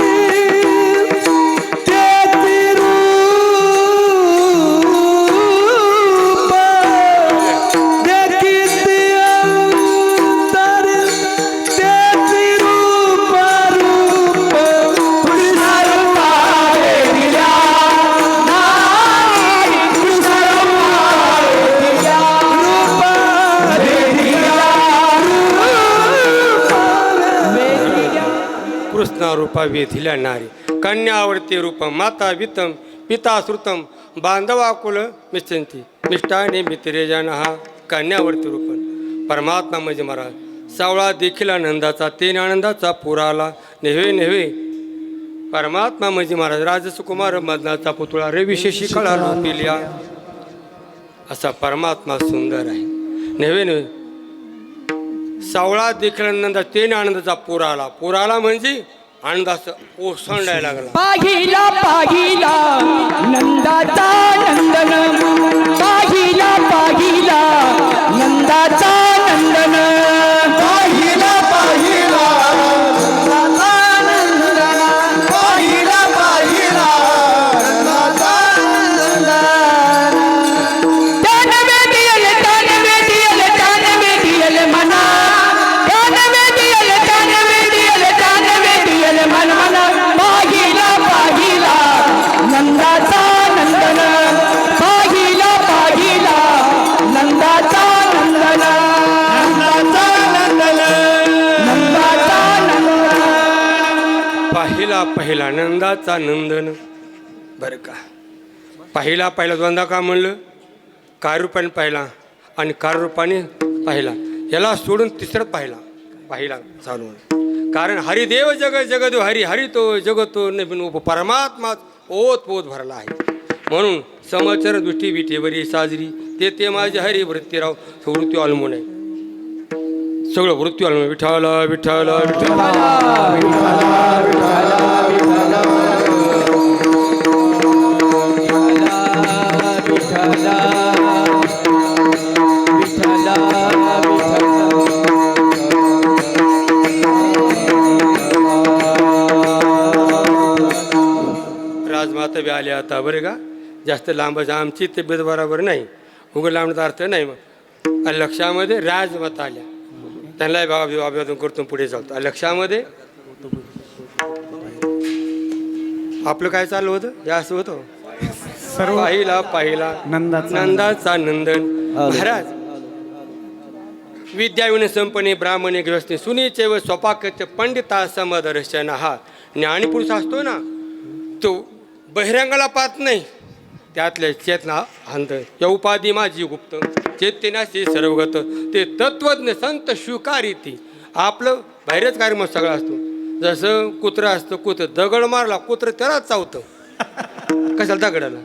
ते कृष्ण रूपा वेधिल्या नारी. कन्यावर्ती रूपम माता वितम पिता श्रुतम बांधवा कुल मिश्चंती मिष्टाने मित्रे जनहा. कन्यावर्ती रूपम परमात्मा म्हणजे महाराज. सावळा देखील आनंदाचा, तेने आनंदाचा पुराला. नेव्हे नेव्हे परमात्मा म्हणजे महाराज. राजसुकुमार मदनाचा पुतळा रे विशेषी कळा पिल्या. असा परमात्मा सुंदर आहे. नेव्हे नेव्हे सावळा देखील आनंदा, तेने आनंदाचा पुराला. पुराला म्हणजे आनंदाचं ओसंडायला लागला. पाहिला पाहिला नंदाचा नंदन, पाहिला पाहिला नंदाचा नंदन, पाहिला पाहिला नंदाचा नंदन, पाहिला पाहिला नंदाचा नंदन. त्यान वेदियल मना, त्यान वेदियल मन मन. पाहिला पाहिला नंदाचा नंदन, पाहिला पाहिला नंदाचा पाहिला पहिला नंदाचा नंदन. बरं का, पाहिला दोनदा का म्हणलं? कार्यरूपाने पाहिला आणि कार्यरूपाने पाहिला, याला सोडून तिसरं पाहिला चालू. कारण हरिदेव जग जगदो हरी हरी तो जगतो न परमात्मा ओत पोत भरला आहे. म्हणून समाचार दृष्टी विठेवरी साजरी ते माझे हरी वृत्तीराव वृत्ती अवलंबून आहे. सगळं वृत्ती अवलंबून. विठ्ठल विठ्ठल राजमाता बी आल्या आता. बरं का, जास्त लांबच आमची तब्येत बरोबर नाही, उघड लांबचा अर्थ नाही. मग लक्षामध्ये राजमाता आल्या, त्यांनाही बाबा अभिवादन करतो, पुढे चालतो. लक्षामध्ये आपलं काय चाललं होतं? हे असं होतं, सर्व पाहिला नंदाचा नंदन. महाराज विद्याविन संपणे ब्राह्मणे गृहस्थे सुनीचे व स्वपाकचे पंडिता समदर्शन. हा ज्ञानीपुरुष असतो ना, तो बहिरंगाला पाहत नाही, त्यातल्या चेतना अंत. या उपाधी माझी गुप्त चेतनाशी सर्वगत. ते तत्वज्ञ संत स्वीकारी ती. आपलं बाहेरच कार्यक्रम सगळा असतो. जसं कुत्रं असतं, कुत्रं दगड मारला, कुत्रं त्यालाच चावतं. कशाला? दगडाला.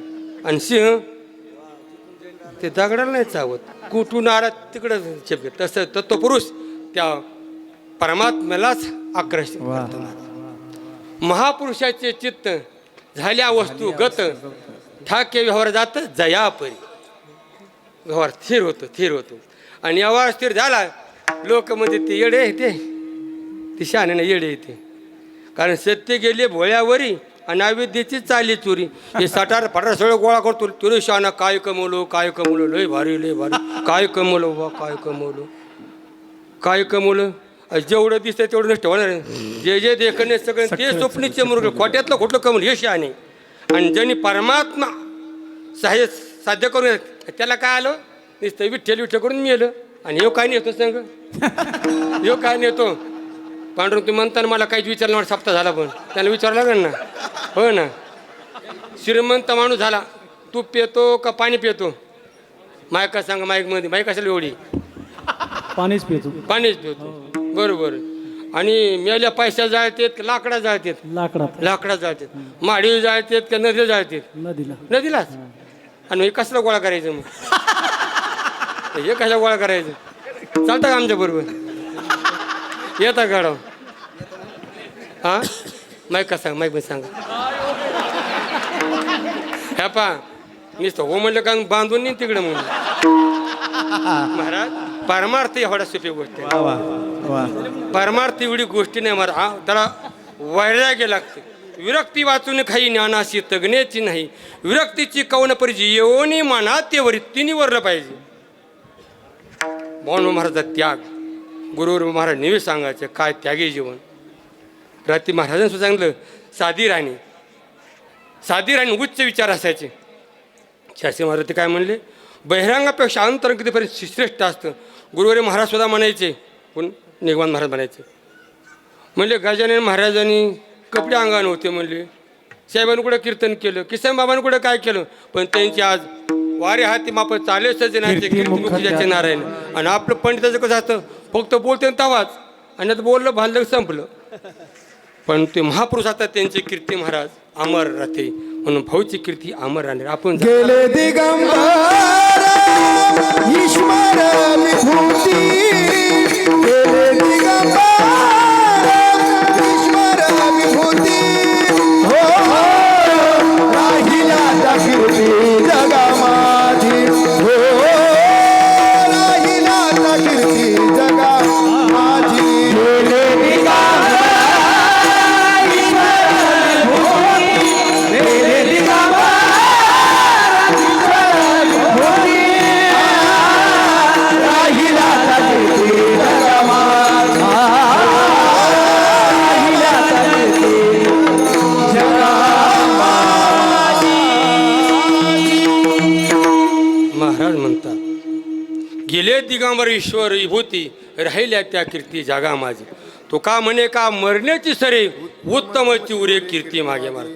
आणि सिंह ते दगडाला नाही चावत, कुठून आला तिकडं चेपत. तसं तत्वपुरुष त्या परमात्म्यालाच आकर्षित करतो. महापुरुषाचे चित्त झाल्या वस्तू गत ठाके व्यवहार जात जयापरी. व्यवहार स्थिर होतो. आणि व्यवहार स्थिर झाला, लोक म्हणजे ते येडे येते, ते शहाण्याने येडे येते. कारण सत्य गेले भोळ्यावरी आणि अविद्येची चालली चोरी. हे सटार फटार सगळं गोळा करतो. तुरे शहाणा काय कमवलो, लय भारी. काय कमवलं बा, काय कमवलं? जेवढं दिसतं तेवढं नष्ट होणार. जे देखणे सगळे ते स्वप्नीचे मुरुग, खोट्यातलं खोटलं कमवलं हे शहाणे. आणि ज्यांनी परमात्मा साध्य करून त्याला काय आलं? नुसतं विठ्ठल करून मिळालं. आणि ह्यो काय नेतो सांग, ह्यो काय नेतो? पांडुरंग तुम्ही म्हणताना मला काहीच विचारलं, मला सप्ताह झाला, पण त्याला विचारावं लागेल ना. हो ना, श्रीमंत माणूस झाला, तूप पितो का पाणी पितो? मायका सांगा, माईकमध्ये माईक असेल एवढी, पाणीच पितो. बरोबर. आणि मेल्या पैसा जाळतेत, लाकडा जाळतेत, लाकडा जाळतेत, माडी जाळतेत का नदी जाळतेत? नदीलाच. आणि हे कसला गोळा करायचं? मग हे कशा गोळा करायचं? चालतं का आमच्या बरोबर? येता गाडव. हा माईक सांगा, माईक सांगा. ह्या पा नुसतं हो म्हणलं का बांधून नाही तिकडं म्हणून. महाराज परमार्थ एवढा सोपी गोष्ट आहे. परमार्थ एवढी गोष्टी नाही महाराज. त्याला वैराग्य लागते. विरक्ती वाचून काही ज्ञानाशी तगण्याची नाही. विरक्तीची कौन परिजी येऊनी माना ते वृत्तीने वरलं पाहिजे. म्हणून महाराजचा त्याग गुरुवर महाराज नेहमी सांगायचे, काय त्यागी जीवन. रात्री महाराजांनी सांगितलं, साधी राणी उच्च विचार असायचे. शास्त्री महाराज ते काय म्हणले, बहिरंगापेक्षा अंतरंग कितीपर्यंत श्रेष्ठ असतं. गुरुवारी महाराज सुद्धा म्हणायचे, पण निगमान महाराज म्हणायचे. म्हणले गजानन महाराजांनी कपडे अंगाने होते. म्हणले साहेबांनी कुठं कीर्तन केलं, किसन बाबांनी कुठं काय केलं, पण त्यांची आज वारे हाती माप चालेल सजे नाही, कीर्ती नारायण. आणि आपलं पंडिताचं कसं असतं, फक्त बोलते तवाच, आणि आता बोललं भांडलं संपलं. पण ते महापुरुष आता त्यांची कीर्ती महाराज अमर राहते. म्हणून भाऊची कीर्ती अमर राहणार. आपण गेले दिगंबर ईश्वर विभूती, गेले दिगंबर ईश्वर विभूती. हो राहिला त्या कीर्ती जगा माझी. हो राहिला त्या कीर्ती जगा माझी. गेले दिगंबर गेले दिगंबर ईश्वर विभूती, राहिल्या त्या कीर्ती जागा माझी. तो का म्हणे का मरण्याची सरे उत्तमची उरे कीर्ती मागे महाराज.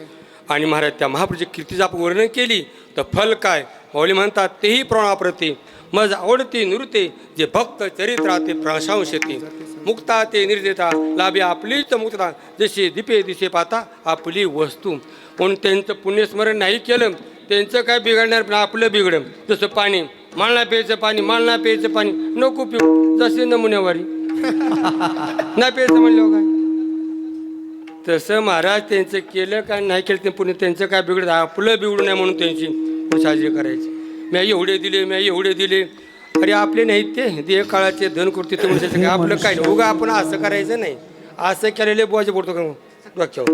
आणि महाराज त्या महापुरुषी कीर्तीचं आपण वर्णन केली तर फल काय माऊली म्हणतात तेही प्रणाप्रती मज आवडती नृत्य जे भक्त चरित्राते प्रशंसते मुक्ता ते निर्देता लाभे आपलीच मुक्ता जशी दीपे दिसे पाहता आपली वस्तू. म्हणून त्यांचं पुण्यस्मरण नाही केलं त्यांचं काय बिघडणार पण आपलं बिघडं. जसं पाणी मालना प्यायचं पाणी मालना प्यायचं पाणी नको पिऊ जसे नमुन्यावारी नाही प्यायचं म्हणलं काय. तसं महाराज त्यांचं केलं का नाही केलं ते पुण्य त्यांचं काय बिघडत आपलं बिघडू नये म्हणून त्यांची साजरी करायची. मी एवढे दिले मी एवढे दिले अरे आपले नाहीत ते देह काळाचे धन करते ते म्हणजे काय आपलं काय नाही. उगा आपण असं करायचं नाही. असं केलेले बोजे पडतो का डोक्यावर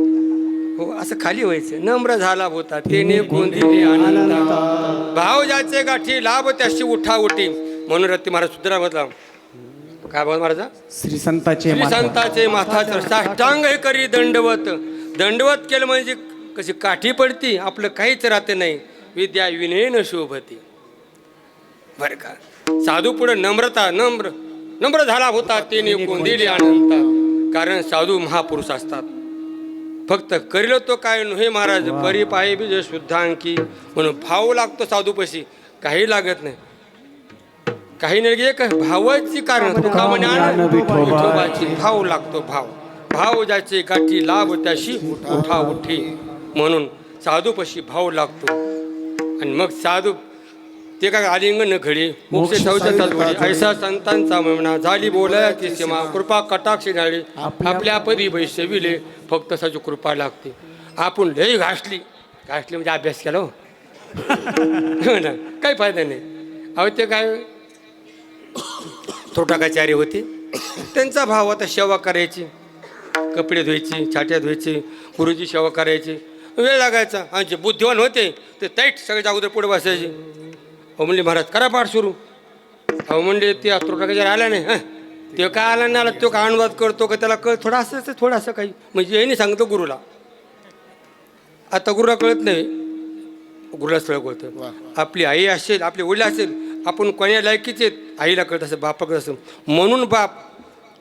हो असं खाली व्हायचं. नम्र झाला होता तेने गोंदिले आनंद भाव ज्याचे गाठी लाभ त्याशी उठा उठी. म्हणून रत्ती महाराज सुद्धा म्हटला काय बोल महाराजा श्री संताचे श्री संताचे माथाचं साष्टांग हे करी दंडवत. दंडवत केलं म्हणजे कशी काठी पडती आपलं काहीच राहते नाही. विद्या विनयन शोभती बरं का. साधू पुढे नम्रता नम्र झाला होता तेने गोंदिले आनंद. कारण साधू महापुरुष असतात. फक्त करील तो काय नव्हे महाराज परी पायी बीज शुद्धांकी. म्हणून भाव लागतो साधूपाशी काही लागत नाही. काही नाही एक भावाची कारण तुका म्हणे विठोबाची भाव लागतो. भाव ज्याचे गाठी लाभ त्याशी उठा उठी. म्हणून साधूपाशी भाव लागतो. आणि मग साधू ते काय आलिंगन घडी मोक्ष ऐसा संतांचा म्हणा झाली बोलायची सीमा कृपा कटाक्ष झाली आपल्या पदी वैसविले. फक्त साजू कृपा लागते. आपण लई घासली म्हणजे अभ्यास केला हो ना काही फायदा नाही. अहो ते काय थोटाकाचार्य होते त्यांचा भाव आता सेवा करायची कपडे धुवायची छाट्या धुवायची गुरुजी सेवा करायची वेळ लागायचा. आणि जे बुद्धिवान होते ते तैट सगळे अगोदर पुढे बसायचे. अहो म्हणले महाराज करा पाठ सुरू. अहो म्हणले ते थोटाकाचार्य आला नाही ते काय आला नाही आला तो काय अनुवाद करतो का त्याला कळ थोडासा काही म्हणजे हे नाही सांगतो गुरुला. आता गुरुला कळत नाही गुरुला सगळं कळतं. आपली आई असेल आपले वडील असेल आपण कोण्या लायकीचे आईला कळत असं बापा कळत असं. म्हणून बाप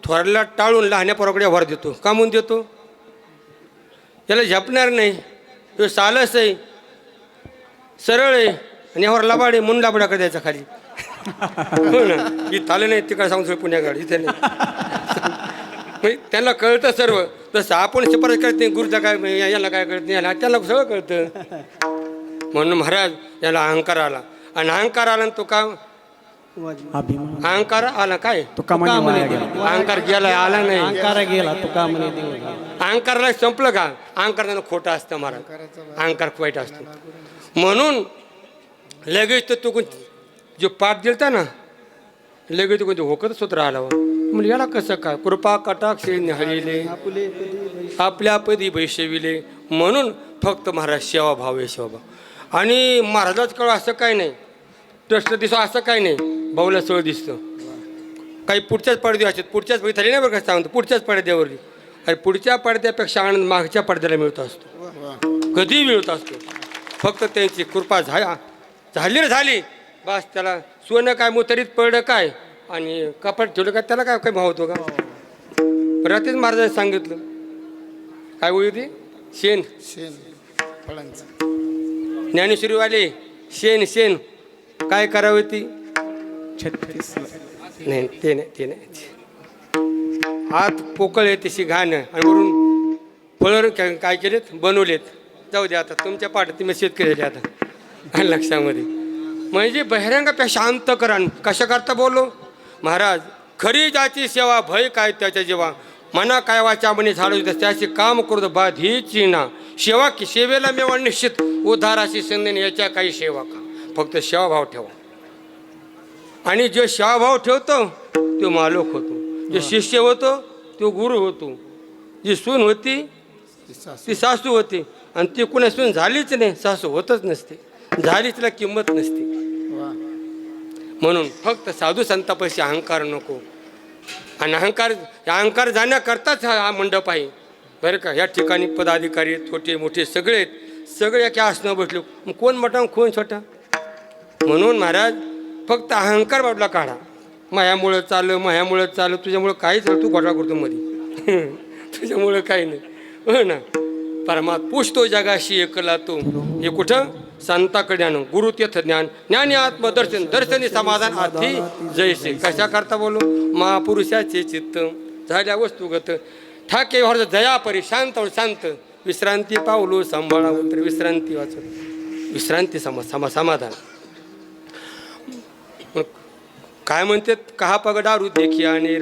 थोरला टाळून लहान्या पोराकडे वर देतो. का म्हणून देतो याला झपणार नाही. तो सालस आहे सरळ आहे आणि यावर लबाड आहे म्हणून लाबडाकडे द्यायचा खाली. हो ना इथं आलं नाही तिकडे सांगतो पुण्याकडे इथे नाही. त्यांना कळतं सर्व. तसं आपण शिफारस करत नाही गुरुचा काय याला काय कळत नाही याला त्याला सगळं कळतं. म्हणून महाराज याला अहंकार आला. आणि अहंकार आला तो का अहंकार आला काय अहंकार गेला आला नाही. अहंकाराला संपलं का अहंकारानं खोटं असतं महाराज. अहंकार वाईट असतो. म्हणून लगेच तर तो जो पाठ दिलता ना लगेच कोणते होकतच होत राहिला. म्हणजे याला कसं काय कृपा कटाक्ष निहळिले आपल्या पदी वैशविले. म्हणून फक्त महाराज सेवाभाव आहे सेवाभाव. आणि महाराजाच कळ असं काय नाही ट्रस्ट दिसतो असं काय नाही. भाऊला सगळं दिसतं. काही पुढच्याच पडदे असतात पुढच्याच झाली नाही बरं का सांगतो पुढच्याच पडद्यावरली. आणि पुढच्या पडद्यापेक्षा आनंद मागच्या पडद्याला मिळत असतो कधीही मिळत असतो. फक्त त्यांची कृपा झाली बस. त्याला सोनं काय मुतरीत पडलं काय आणि कपाट ठेवलं काय त्याला काय भाव होतो का. रात्रीच महाराजांनी सांगितलं काय होई होती शेण ज्ञानेश्वरीवाले शेण काय करावी ती 36 नाही ते नाही आत पोकळ आहे तशी घाण आणि वरून फळं काय केलेत बनवलेत. जाऊ दे आता तुमच्या पाठ तुम्ही शेतकरी झाले आता लक्षामध्ये. म्हणजे बहिरंगापेक्षा अंतकरण कशा करता बोललो महाराज. खरी ज्याची सेवा भय काय त्याच्या जेव्हा मना काय वाचा म्हणे झाडू त्याचे काम करू बाद ही चिना सेवा की सेवेला मेवा निश्चित उद्धाराशी संधी याच्या काही सेवा का. फक्त सेवाभाव ठेवा. आणि जो सेवाभाव ठेवतो तो मालक होतो. जो शिष्य होतो तो गुरु होतो. जी सून होती ती सासू होती. आणि ती कुणा सून झालीच नाही सासू होतच नसते. झाली तिला किंमत नसते. म्हणून फक्त साधू संतापाशी अहंकार नको. आणि अहंकार जाण्याकरताच हा मंडप आहे बरं का. या ठिकाणी पदाधिकारी छोटे मोठे सगळे एका आसनावर बसलो. कोण मोठा कोण छोटा. म्हणून महाराज फक्त अहंकार बाजूला काढा. मायामुळं चाललं तुझ्यामुळं काहीच तू घोटाळा करतो मध्ये तुझ्यामुळं काही नाही हो ना. परमात्मा पुष्तो जगाशी एकला तो. हे कुठं संताकडे आणून गुरुतीर्थ ज्ञान ज्ञानी आत्मदर्शन दर्शनी समाधान आधी जैसे. कशा करता बोलू महापुरुषाचे चित्त झाल्या वस्तुगत ठाके व्हार जया परी शांत शांत विश्रांती पावलो सांभाळा तर विश्रांती वाचत विश्रांती समाधान. काय म्हणतात कहा पगडारू देखी आणि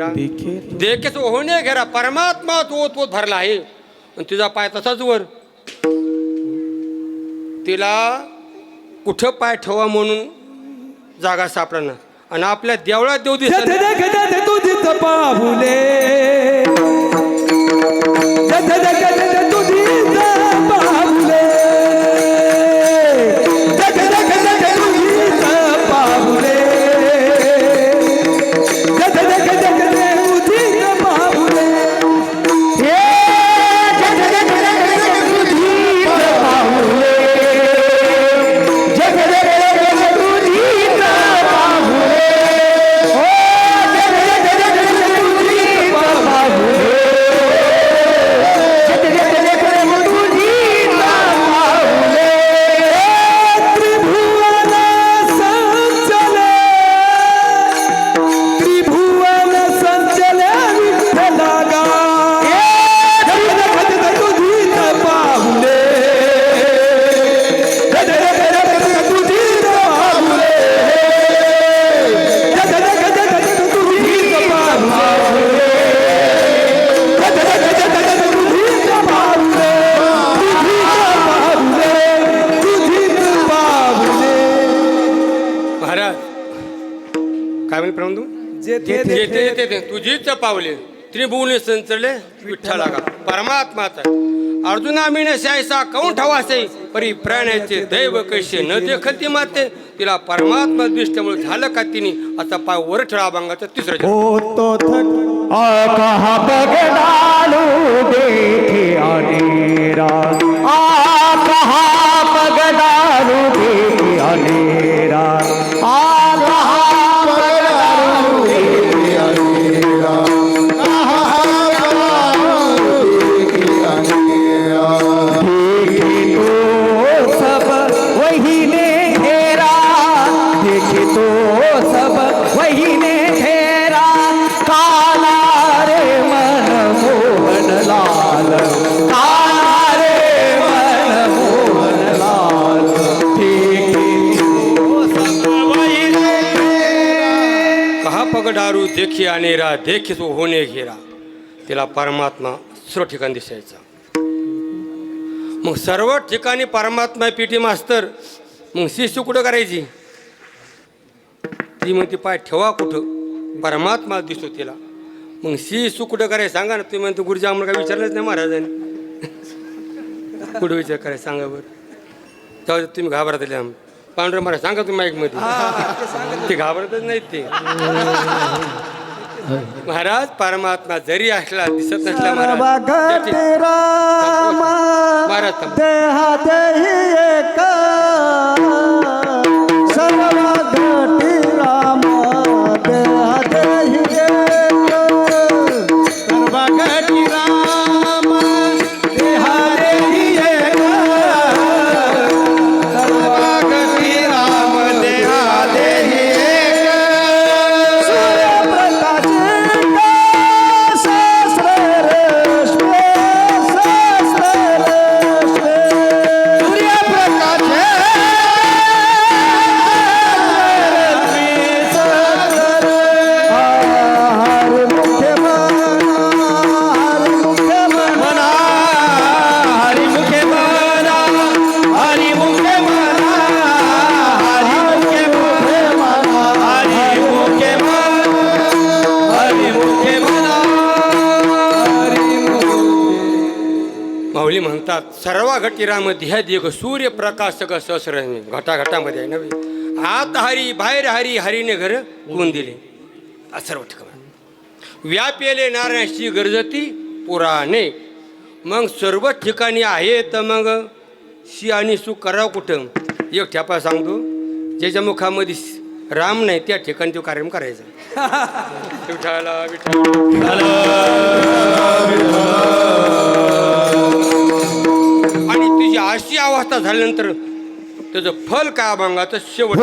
देखे तो होणे घेरा परमात्मा तो तो भरला आहे आणि तुझा पाय तसाच वर. तिला कुठं पाय ठेवा म्हणून जागा सापडणार आणि आपल्या देवळात देव तुझीच पाहुले तुझीच पावले त्रिभुवने संचले विठ्ठला का परमात्माचा. अर्जुना मीने शायसा कौन ठवासे परी प्राण्याचे दैव कैसे न देखती माते. तिला परमात्मा दृष्टीमुळे झालं का तिने आता पाय वर ठेळा अभंगाचा तिसरा कहा बगडालू देखे अनेरा कहा बगडालू देखे अनेरा पगडारू देखी अनेरा देखी तो होणे घेरा. तिला परमात्मा सर्व ठिकाणी दिसायचा. मग सर्व ठिकाणी परमात्मा पीटी मास्तर. मग शिष्य कुठं करायची ती म्हणते पाय ठेवा कुठं परमात्मा दिसतो तिला. मग शिष्य कुठं करायचं सांगा ना. तुम्ही म्हणते गुरुजी आम्हाला काय विचारलंच नाही महाराजांनी. कुठं विचार करायचं सांगा बरं. तेव्हा तुम्ही घाबरत पांढरं महाराज सांगा तुम्ही माईकमध्ये. ते घाबरतच नाहीत ते. महाराज परमात्मा जरी असला दिसत नसला महाराज म्हणतात सर्व घटिरामध्ये ह्या देख सूर्यप्रकाशक सहस्र घटाघटामध्ये आहे नव्हे. आत हरी बाहेर हरी हरीने घर कोण दिले सर्व ठिकाणी व्यापेले नारायणाची गरजती पुराणे. मग सर्व ठिकाणी आहे तर मग शी आणि सुख करावं कुठं. एक ठ्यापा सांगतो ज्याच्या मुखामध्ये राम नाही त्या ठिकाणी तो कार्यक्रम करायचा. विठ्ठला विठ्ठल. आणि तुझी अशी अवस्था झाल्यानंतर त्याचं फल काय अभंगाचं शेवट.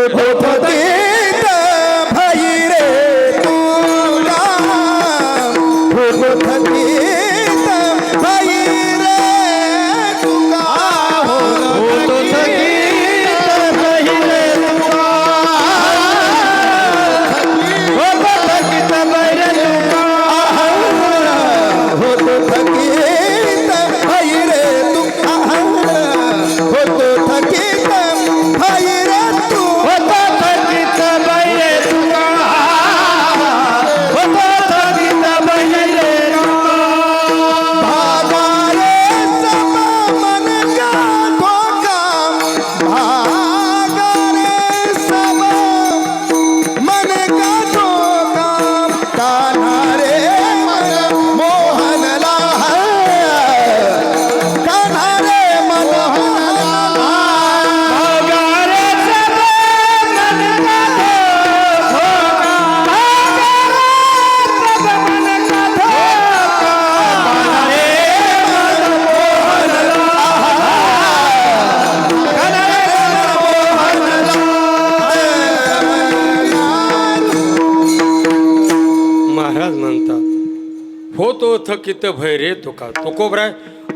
होतो थकित भय रे तुका. तुकोबराय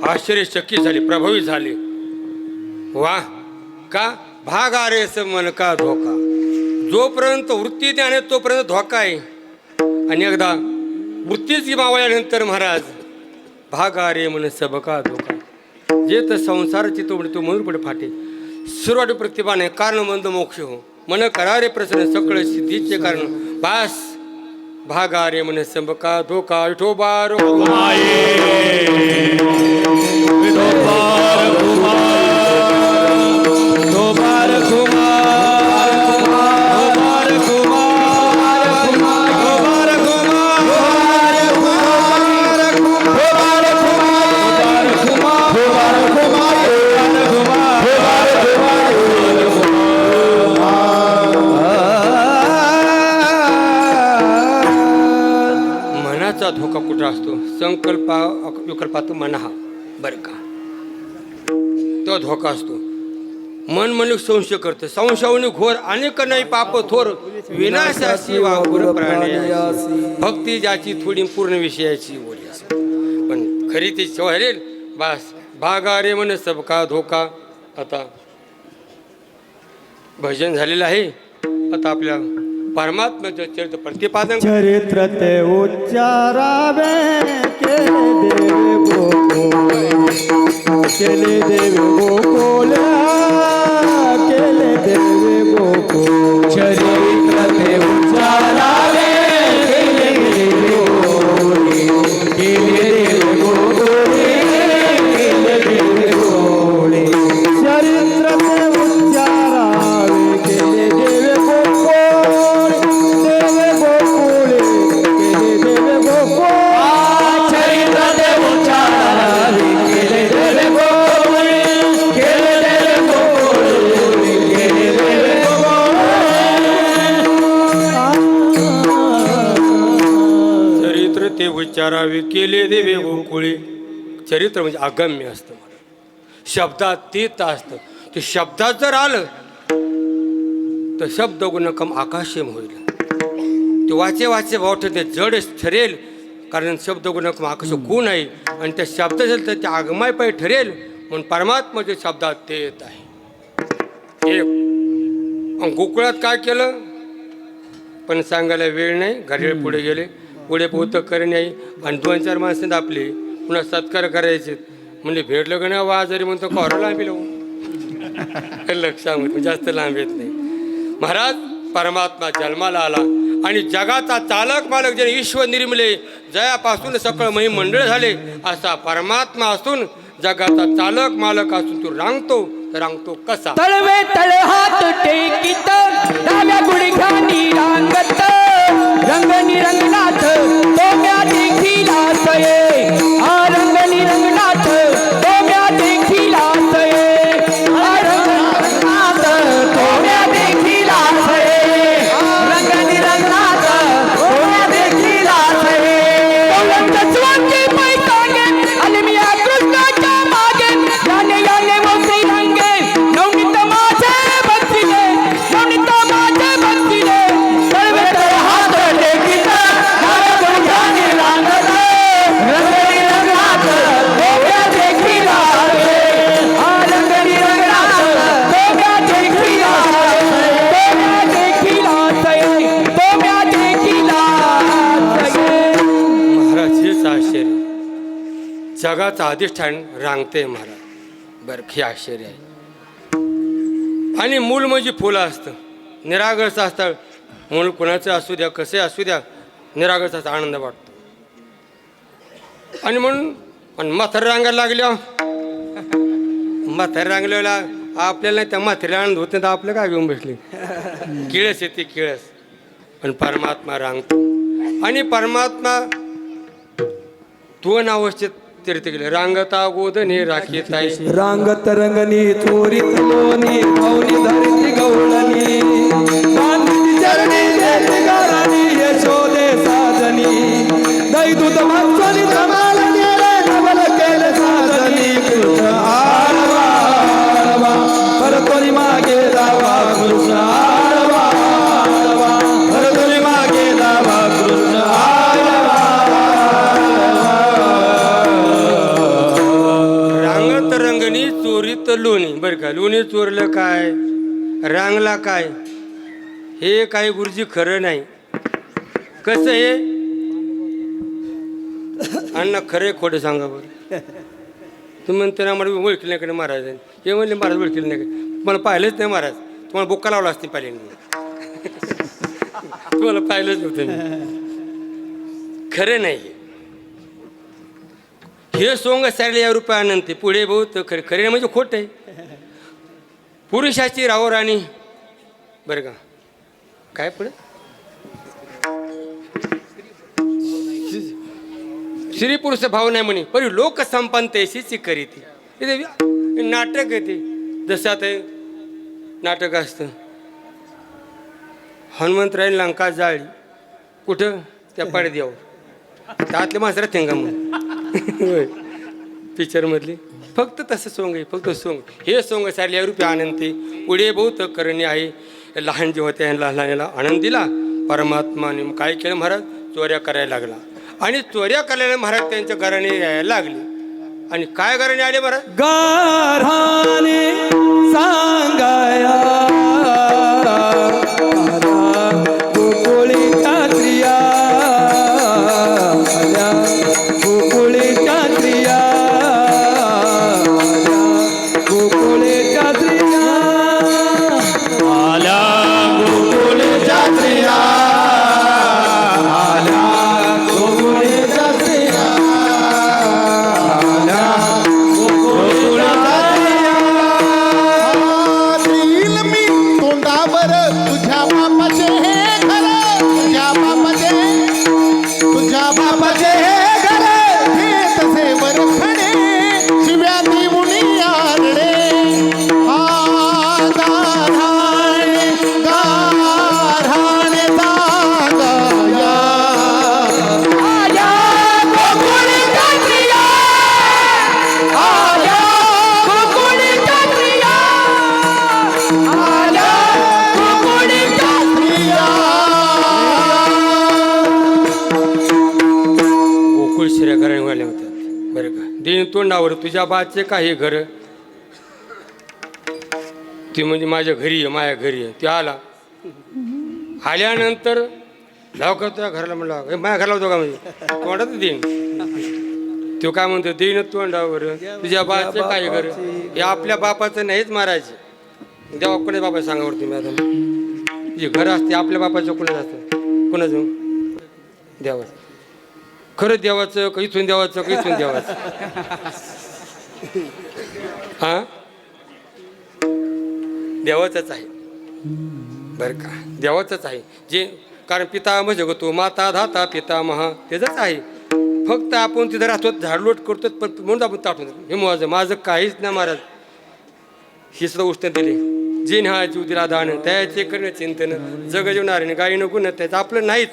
आश्चर्यचकित झाले, प्रभावित झाले. वा का भागा रे मन का धोका. जोपर्यंत वृत्ती ज्ञान आहे तोपर्यंत धोका आहे. आणि एकदा वृत्तीच मावळल्यानंतर महाराज भागा रे मन सबका धोका. जे तर संसाराची तोडे तो म्हणून पुढे फाटे. सुरुवात प्रतिभाने कारण मंद मोक्ष हो. मन करारे प्रसन्न सकळ सिद्धीचे कारण. बास भागा रे मन सबका धोका. विठोबार धोका कुठं असतो. संकल्पा विकल्पात मन हा बरं का तो धोका असतो. मन मनुष्य संशय करतं. संशयाने घोर अनेक नाही पाप थोर. विनाशाची वाघुर प्राण्यासी. भक्ती ज्याची थोडी पूर्ण विषयाची बोली असते. पण खरी ती शोहरेल. बास भागा रे मन सबका धोका. आता भजन झालेलं आहे. आता आपल्या परमात्म्याचं चरित्र प्रतिपादन. चरित्र ते उच्चारावे केले देव गोकुळे. केले देव गोकुळे. केले देव गोकुळे. चरित्र ते उच्चारावे केले देव गोकुळे. केले देव गोकुळे. केले देव गोकुळे. चरित्र ते उच्चारावे केले देव गोकुळे. ते उच्चारावे केले देवे गोकुळे. चरित्र म्हणजे अगम्य असतं. शब्दात तीत असतं. ते शब्दात जर आलं तर शब्द गुणकम आकाशम होईल. ते वाचे वाचे भावठ ते जड ठरेल. कारण शब्द गुणकम आकाश गुण आहे. आणि त्या शब्द असेल तर ते आगमाय पाय ठरेल. म्हणून परमात्माच्या शब्दात ते येत आहे. एक गोकुळात काय केलं पण सांगायला वेळ नाही. घरी पुढे गेले. पुढे पोहतं करणे आई. आणि 2-4 माणसं आपले पुन्हा सत्कार करायचे. म्हणजे भेटलं का नाही वाजरी म्हणतो कोरा लांबी लावू. लक्षामध्ये जास्त लांब येत नाही. महाराज परमात्मा जन्माला आला आणि जगाचा चालक मालक ज्याने ईश्वर निर्मिले. जयापासून सकळ मही मंडळ झाले. असा परमात्मा असून जगाचा चालक मालक असून तू रांगतो कसा. तळवे तळ हात टेकित डाव्या गुडघ्यानी रांगत. रंगनी रंगनाथ तोम्या देखीला सये. रंगनी रंगनाथ तोम्या देखीला सये. रंगनाथ तोम्या देखीला सये. जगाचं अधिष्ठान रांगते महाराज. बरं हे आश्चर्य आहे. आणि मूल म्हणजे फुलं असतं, निरागस असतं. मूल कुणाचं असू द्या, कसे असू द्या, निरागसाचा आनंद वाटतो. आणि म्हणून आणि म्हातार रांगायला लागल्या, म्हातार रांगलेला आपल्याला त्या म्हातारीला आनंद होत नाही, तर आपलं काय घेऊन बसले. किळस येते किळस. पण परमात्मा रांगतो. आणि परमात्मा दोन अवस्थेत तीर्थ गेले. रांगता गोदने राखीत आहे. रांगत रंगनी चोरीत लोणी पावनी धरती गवळणी बांधली चरणी देती गाराणी यशोदे साजनी दही दूध मागचोनी धमाल नेले नवल केले साजनी कृष्ण आळवा आळवा परतोनी मागे जावा कृष्ण आळवा आळवा परतोनी मागे जावा कृष्ण आळवा. रांगत रंगणी चोरीत लोणी. बरं का, लोणी चोरलं काय, रांगला काय, हे काही गुरुजी खरं नाही. कसं हे अण्णा खरे खोटं सांगा बरं. तुम्ही म्हणते ना मला ओळखील नाही कडे महाराज. हे म्हणले महाराज ओळखील नाही कडे, तुम्हाला पाहिलंच नाही महाराज. तुम्हाला बुक्का लावला असते पाहिले तुम्हाला पाहिलंच नव्हतं मी. खरं नाही हे सोंग साडे या रुपये अनंत. पुढे बहुत खरे खरे म्हणजे खोट आहे. पुरुषाची राहो राणी. बरं का, काय पुढे स्त्री पुरुष भाव नाही म्हणे, पण लोक संपन्नतेशी करीती. इथे नाटक येते. जसं आता नाटक असतं, हनुमंतरायने लंका जाळली. कुठं, त्या पडद्यावर. त्यातले माणसं थेंगा म्हणून पिक्चरमधली. फक्त तसं सोंग आहे, फक्त सोंग. हे सोंग साडे रुपये आनंदी. पुढे बहुत करणे आहे. लहान जे होते लहानाला आनंद दिला. परमात्माने काय केलं महाराज, चोऱ्या करायला लागला. आणि चोऱ्या करायला महाराज त्यांच्या घराने यायला लागले. आणि काय घराने आले महाराज, गाराने सांगाया गोकुळीच्या स्त्रिया आल्या, गोकुळीच्या स्त्रिया आल्या, गोकुळीच्या स्त्रिया आल्या, गोकुळीच्या स्त्रिया आल्या, गोकुळीच्या स्त्रिया आल्या, देईल मी तोंडावर तुझ्या बापाचे हे घर, तुझ्या बापाचे हे घर, हे तसे वरखडे शिव्या देऊनी आरडे. गाढाणे गाढाणे जागाया आया गोकुळीच्या स्त्रिया, आया गोकुळीच्या स्त्रिया, आया गोकुळीच्या स्त्रिया. गोकुळ शिऱ्या घराने वाले होतात. बरं का, दिन तोंडावर तुझ्या बाचे काही घर. ती म्हणजे माझ्या घरी आहे, माझ्या घरी आहे. ती आला. आल्यानंतर लवकर तुझ्या घराला म्हणलं, माझ्या घराला होतो का म्हणजे तोंडात देईन. तो काय म्हणतो, देईन तोंडावर तुझ्या बाचे काही घर. हे आपल्या बापाचं नाहीच मारायचे. देवा कोणी बाबा सांगावरती मी आता जे घर असते आपल्या बापाचं कोणाच असतं, कोणाचं देवाचं. खरं देवाचं का इथून देवाचं का इथून देवाचं. हा देवाचंच आहे. बरं का, देवाचंच आहे. जे कारण पितामह जगतो माता धाता पितामह त्याचंच आहे. फक्त आपण तिथं राहतो, झाडलोट करतो, पण म्हणून आपण ताटून हे माझं काहीच नाही महाराज. ही सुद्धा उष्ण दिली. जिन हा जीव दिला दान त्याचे करणं चिंतन, जग जेवणारे गाई नको न त्याचं आपलं नाहीच.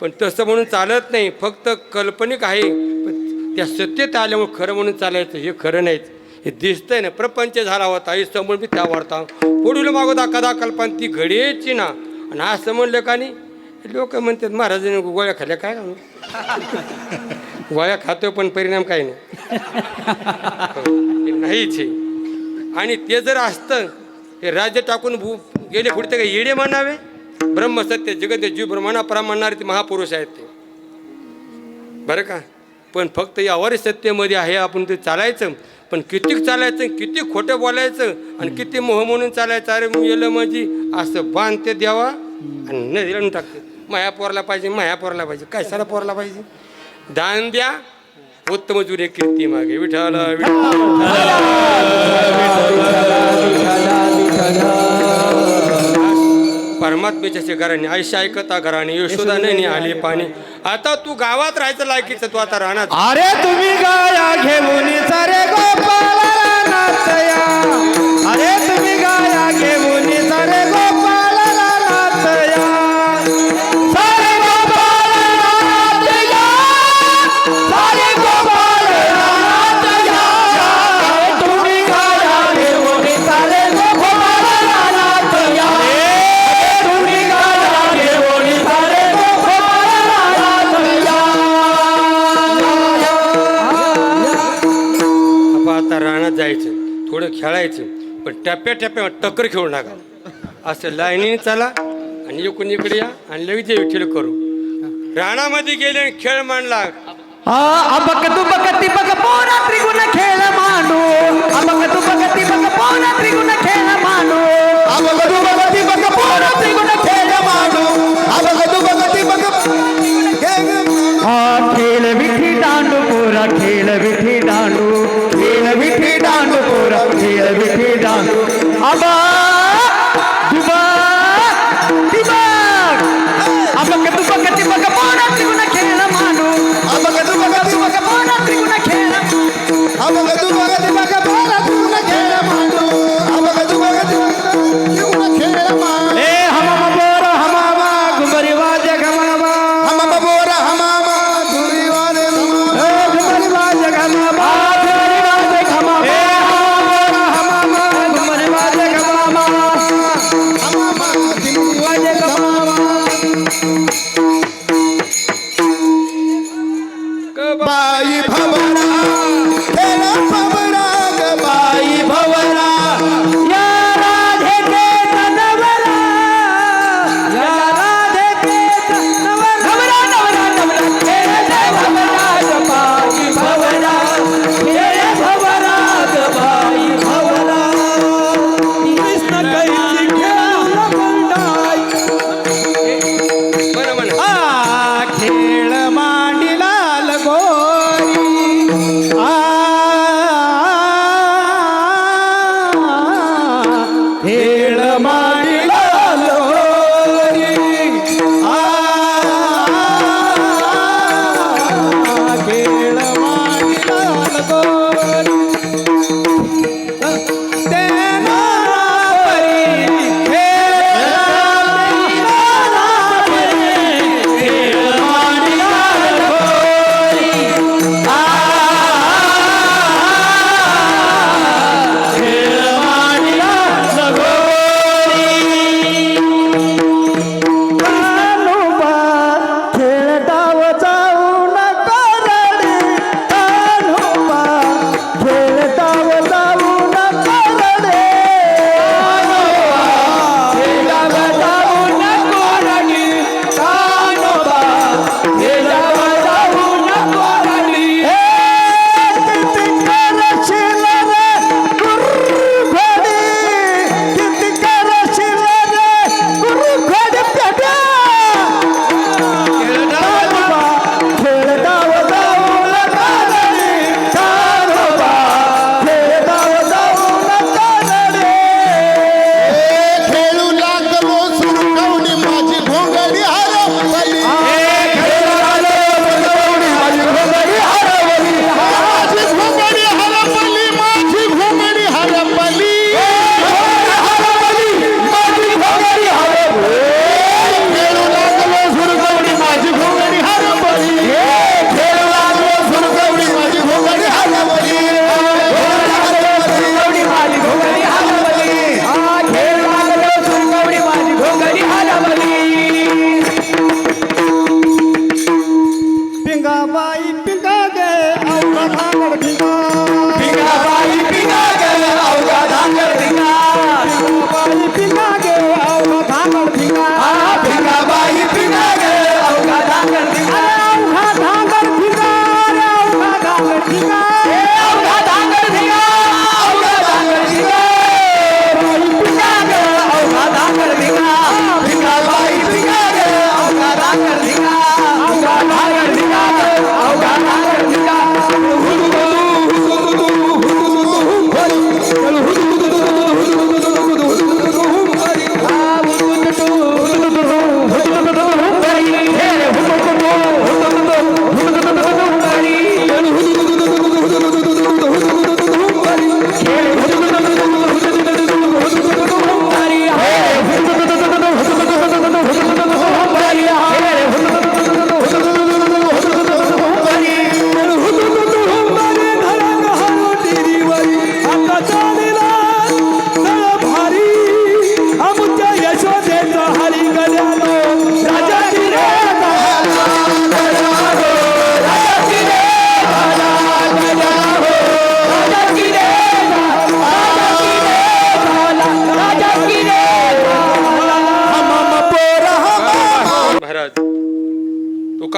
पण तसं म्हणून चालत नाही, फक्त काल्पनिक आहे. पण त्या सत्यता आल्यामुळे खरं म्हणून चालायचं हे खरं नाहीच. हे दिसतंय ना, प्रपंच झाला होता आई समोर मी त्या वाढता पुढील मागोदा कदा कल्पना ती घडीची ना. आणि असं म्हणलं का नाही, लोक म्हणतात महाराजांनी गोळ्या खाल्ल्या. काय गोळ्या खातो पण परिणाम काही नाही नाहीच आहे. आणि ते जर असतं हे राज्य टाकून गेले पुढे काय येडे म्हणावे. ब्रह्मसत्य जगत जीव ब्रह्मणा परा म्हणणारे ते महापुरुष आहेत ते. बरं का, पण फक्त यावर सत्तेमध्ये आहे आपण ते चालायचं. पण किती चालायचं, किती खोटं बोलायचं आणि किती मोह म्हणून चालायचं. अरे गेलं म्हणजे असं बांध ते द्यावा आणि नदीला टाकते. माया पोरला पाहिजे, माया पोरला पाहिजे, काय सारा पोरला पाहिजे. दान द्या, उत्तम जुने कीर्ती मागे. विठ्ठल परमात्म्याच्या घराने आयशा ऐकता घराने यशोदा नाही आले पाणी. आता तू गावात राहायचं लायकीचं, तू आता राहणार. अरे तुम्ही गाया घेऊन सारे गोपाळाला नाचया. अरे तुम्ही गाया घेऊन सारे गोपाळाला नाचया. सारे गोपाळाला नाचया. सारे गोपाळाला नाचया. तुम्ही गाया घेऊन सारे गोपाळाला नाचया. तुम्ही गाया घेऊन सारे गोपाळाला नाचया. आता रानात जायचं, थोडं खेळायचं, पण टप्प्या टक्कर खेळू नका. असं लाईनीने चला आणि इकडून इकडे या आणि लगेच विठ्ठल करू. रानामध्ये गेले आणि खेळ मांडला. अबक तू बकती बक पोरा त्रिगुण खेळ मांडू. अबक तू बकती बक पोरा त्रिगुण खेळ मांडू. अबक तू बकती बक पोरा त्रिगुण खेळ मांडू. अबक तू बकती बक खेळ विठी दांडू पोरा खेळ विठी दांडू. खेळ विठी दांडू पोरा खेळ विठी दांडू. अबा दुबा दिबक. अबक तू बकती बक पोरा त्रिगुण खेळ मांडू. अबक तू बकती बक पोरा त्रिगुण खेळ. अबक तू बकती बक पोरा त्रिगुण खेळ मांडू. अबक तू बकती बक त्रिगुण खेळ मांडू. ए हमामा बोर हमामा घुमरी वाजे घमामा. हमामा बोर हमामा घुमरी वाजे घमामा. घुमरी वाजे घमामा. घुमरी वाजे घमामा. ए हमामा बोर हमामा घुमरी वाजे घमामा. हमामा घुमरी वाजे घमामा. बाई भवरा खेळ भवरा ग बाई भवरा. या राधे के तनवरा. या राधे के तनवरा. नवरा नवरा नवरा खेळ भवरा ग बाई भवरा. खेळ भवरा ग बाई भवरा. कृष्ण कैची खेळ मंडाई. बरं म्हणा. खेळ मांडिला लगोरी. खेळ मांडिला लगोरी. खेळ मांडिला लगोरी. तेना परी खेळ मांडिला लगोरी. खेळ मांडिला लगोरी. कान्होबा खेळ डाव जाऊ नका रडे. कान्होबा खेळ डाव जाऊ नका रडे. खेळ डाव जाऊ नको रडी. कान्होबा खेळ डाव जाऊ नको रडी. किती करशील रे गुरुघोडी. किती करशील रे गुरुघोडी पेट्या. खेळ डाव जाऊ नका रडी. कान्होबा खेळ डाव जाऊ नका रडी. खेळू लागलो सुरकवणी माझी घोंगडी हरवली. खेळू लागलो सुरकवणी माझी घोंगडी हरवली. माझी घोंगडी हरवली. माझी घोंगडी हरवली. माझी घोंगडी हरवली. खेळू लागलो सुरकवणी माझी घोंगडी हरवली. खेळू लागलो सुरकवणी माझी घोंगडी हरवली. सुरकवणी माझी घोंगडी हरवली. खेळू लागलो सुरकवणी माझी घोंगडी हरवली. पिंगाबाई पिंगा गे अवघा भांगड भिंगा. पिंगाबाई पिंगा गे अवघा धांगड भिंगा. पिंगाबाई पिंगा गे अवघा भांगड भिंगा. पिंगाबाई पिंगा गे अवघा धांगड भिंगा. अवघा भांगड भिंगा रे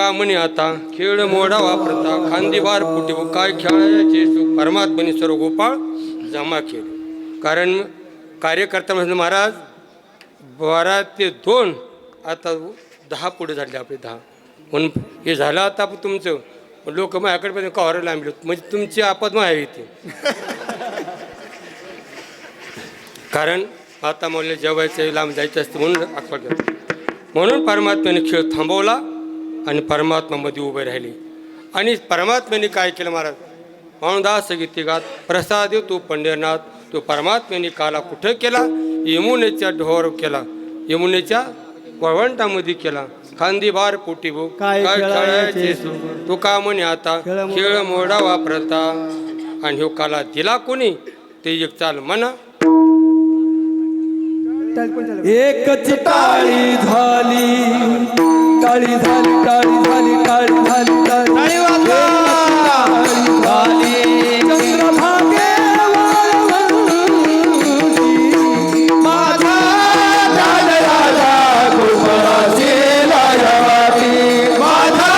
का म्हणे आता खेळ मोडा वापरता खांदीबार फुटे काय खेळायचे सुख परमात्म्याने सर्व गोपाळ जमा केले. कारण कार्यकर्ता म्हणजे महाराज 12 ते 2 आता 10 पुढे झाले आपले 10 म्हणून हे झालं आता तुमचं लोक माझ्याकडे कव्हर लांबले म्हणजे तुमची आपत मायावी येते. कारण आता मला जेवायचं लांब जायचं असतं म्हणून आठवण करतो. म्हणून परमात्म्याने खेळ थांबवला आणि परमात्मामध्ये उभे राहिले. आणि परमात्म्याने काय केलं महाराज म्हणूनदास गीतिगात प्रसाद तो पंढरनाथ तो परमात्म्याने काला कुठं केला यमुनेच्या ढोर केला यमुनेच्या वळवंटामध्ये केला खांदीबार पोटी भो काय खेळायचे तो का म्हणे आता खेळ मोडा वापरता आणि ह्यो काला दिला कोणी ते एक चाल म्हणा. एकच टाळी झाली टाळी झाली टाळी झाली टाळी झाली टाळी झाली चंद्रभागे माझा राजा गोपाळाची लायवाती माझा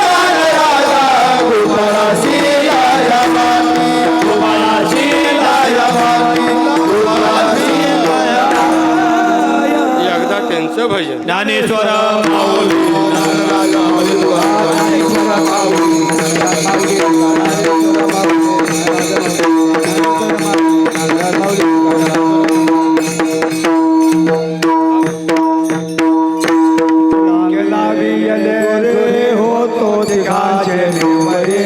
राजा गोपाळाची लायवाती गोपाळाची लायवाती एकदा त्यांचं भजन ज्ञानेश्वर होतो दिगाचे निवरे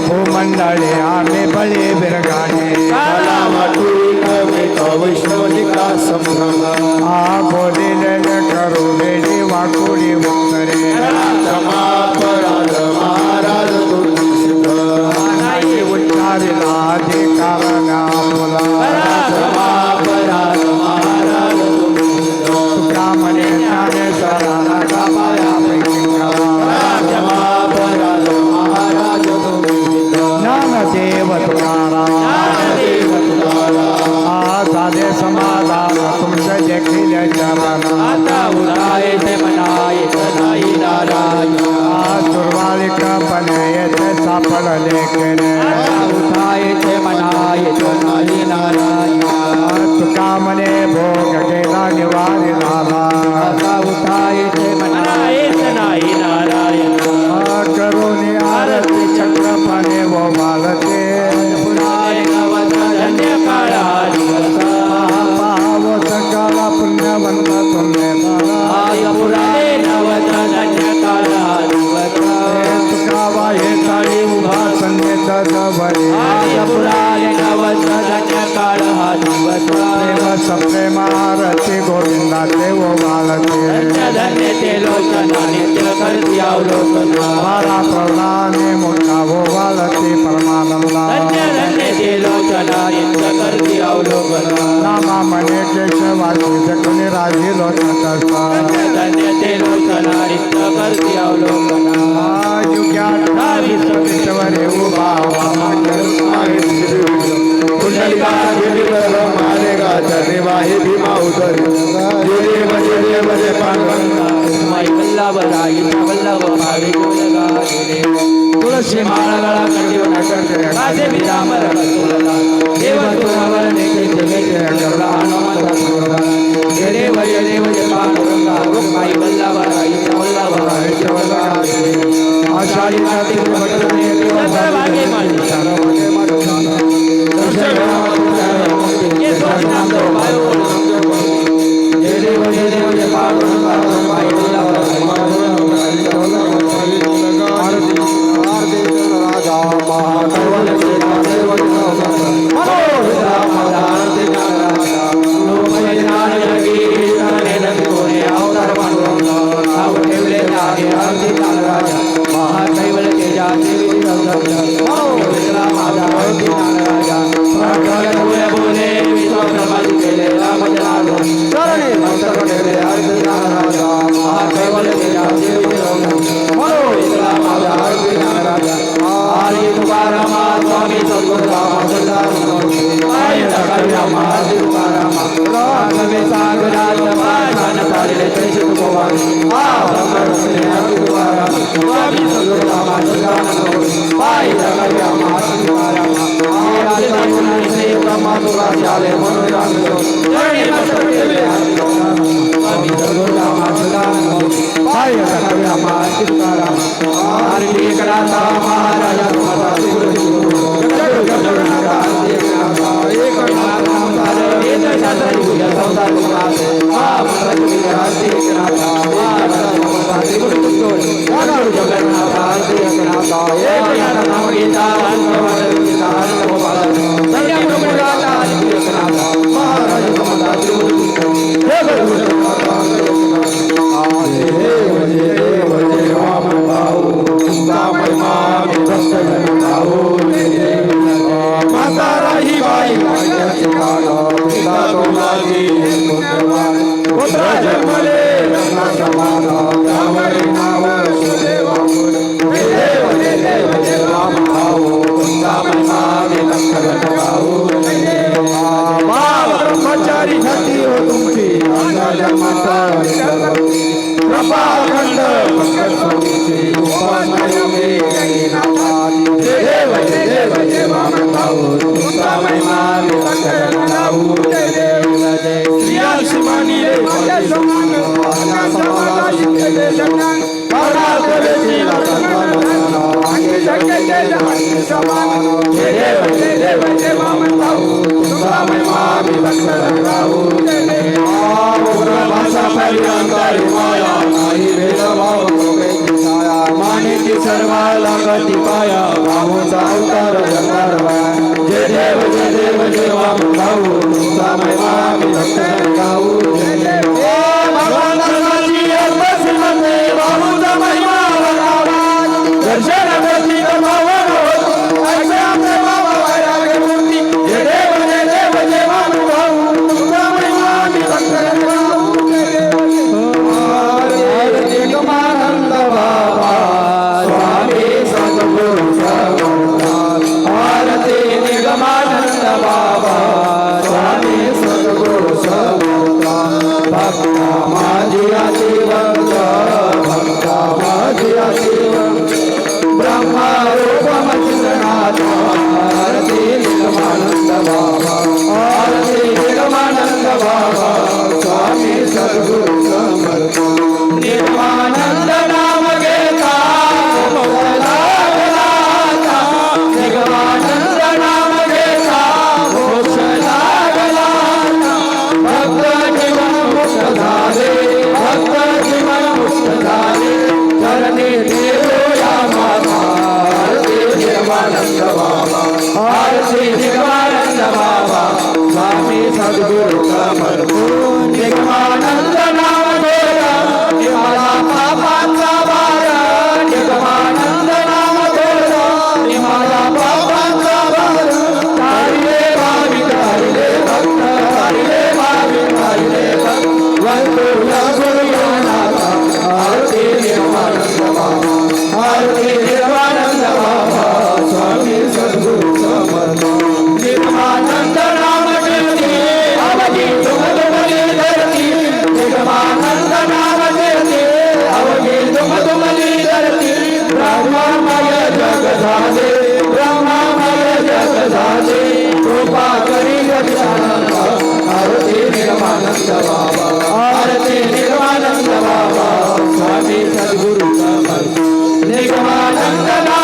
भूमंडळे आम्ही बळी बिरगाणे आ बोलिले करू वेळी वाकुडी उत्तरे उच्चारिला अधिकार तुका म्हणे ज्ञानेश्वराला ज्ञानदेव तुकारा झाले समाधान तुमच्या देखील चरण आता उदायते मनायत नाही नारायण दुर्वालिकपणे येथे सापडले केले उदायते मनायत नाही नारायण तुका म्हणे भोग गेला निवारी झाला आता उदायते मनायत नाही नारायण करुणी आरती चक्रपणे वो मालते काला पुण्यवंत तुम्ही तुकावा हे ताळी उभा संगीत सप्रेम आरती गोविंदा देव बारा प्रौढाने मोठा वो वालते परमानंदा नामा मने केशवाची जखनी राजी लोचनता युग्यावरे उभा भीमा उतरी तुळशी माळा काजे विरामर देव तुरावर देव आषाढी कार्तिक भटकणे आरती निर्मानंद बाबा स्वामी सद्गुरु वंदना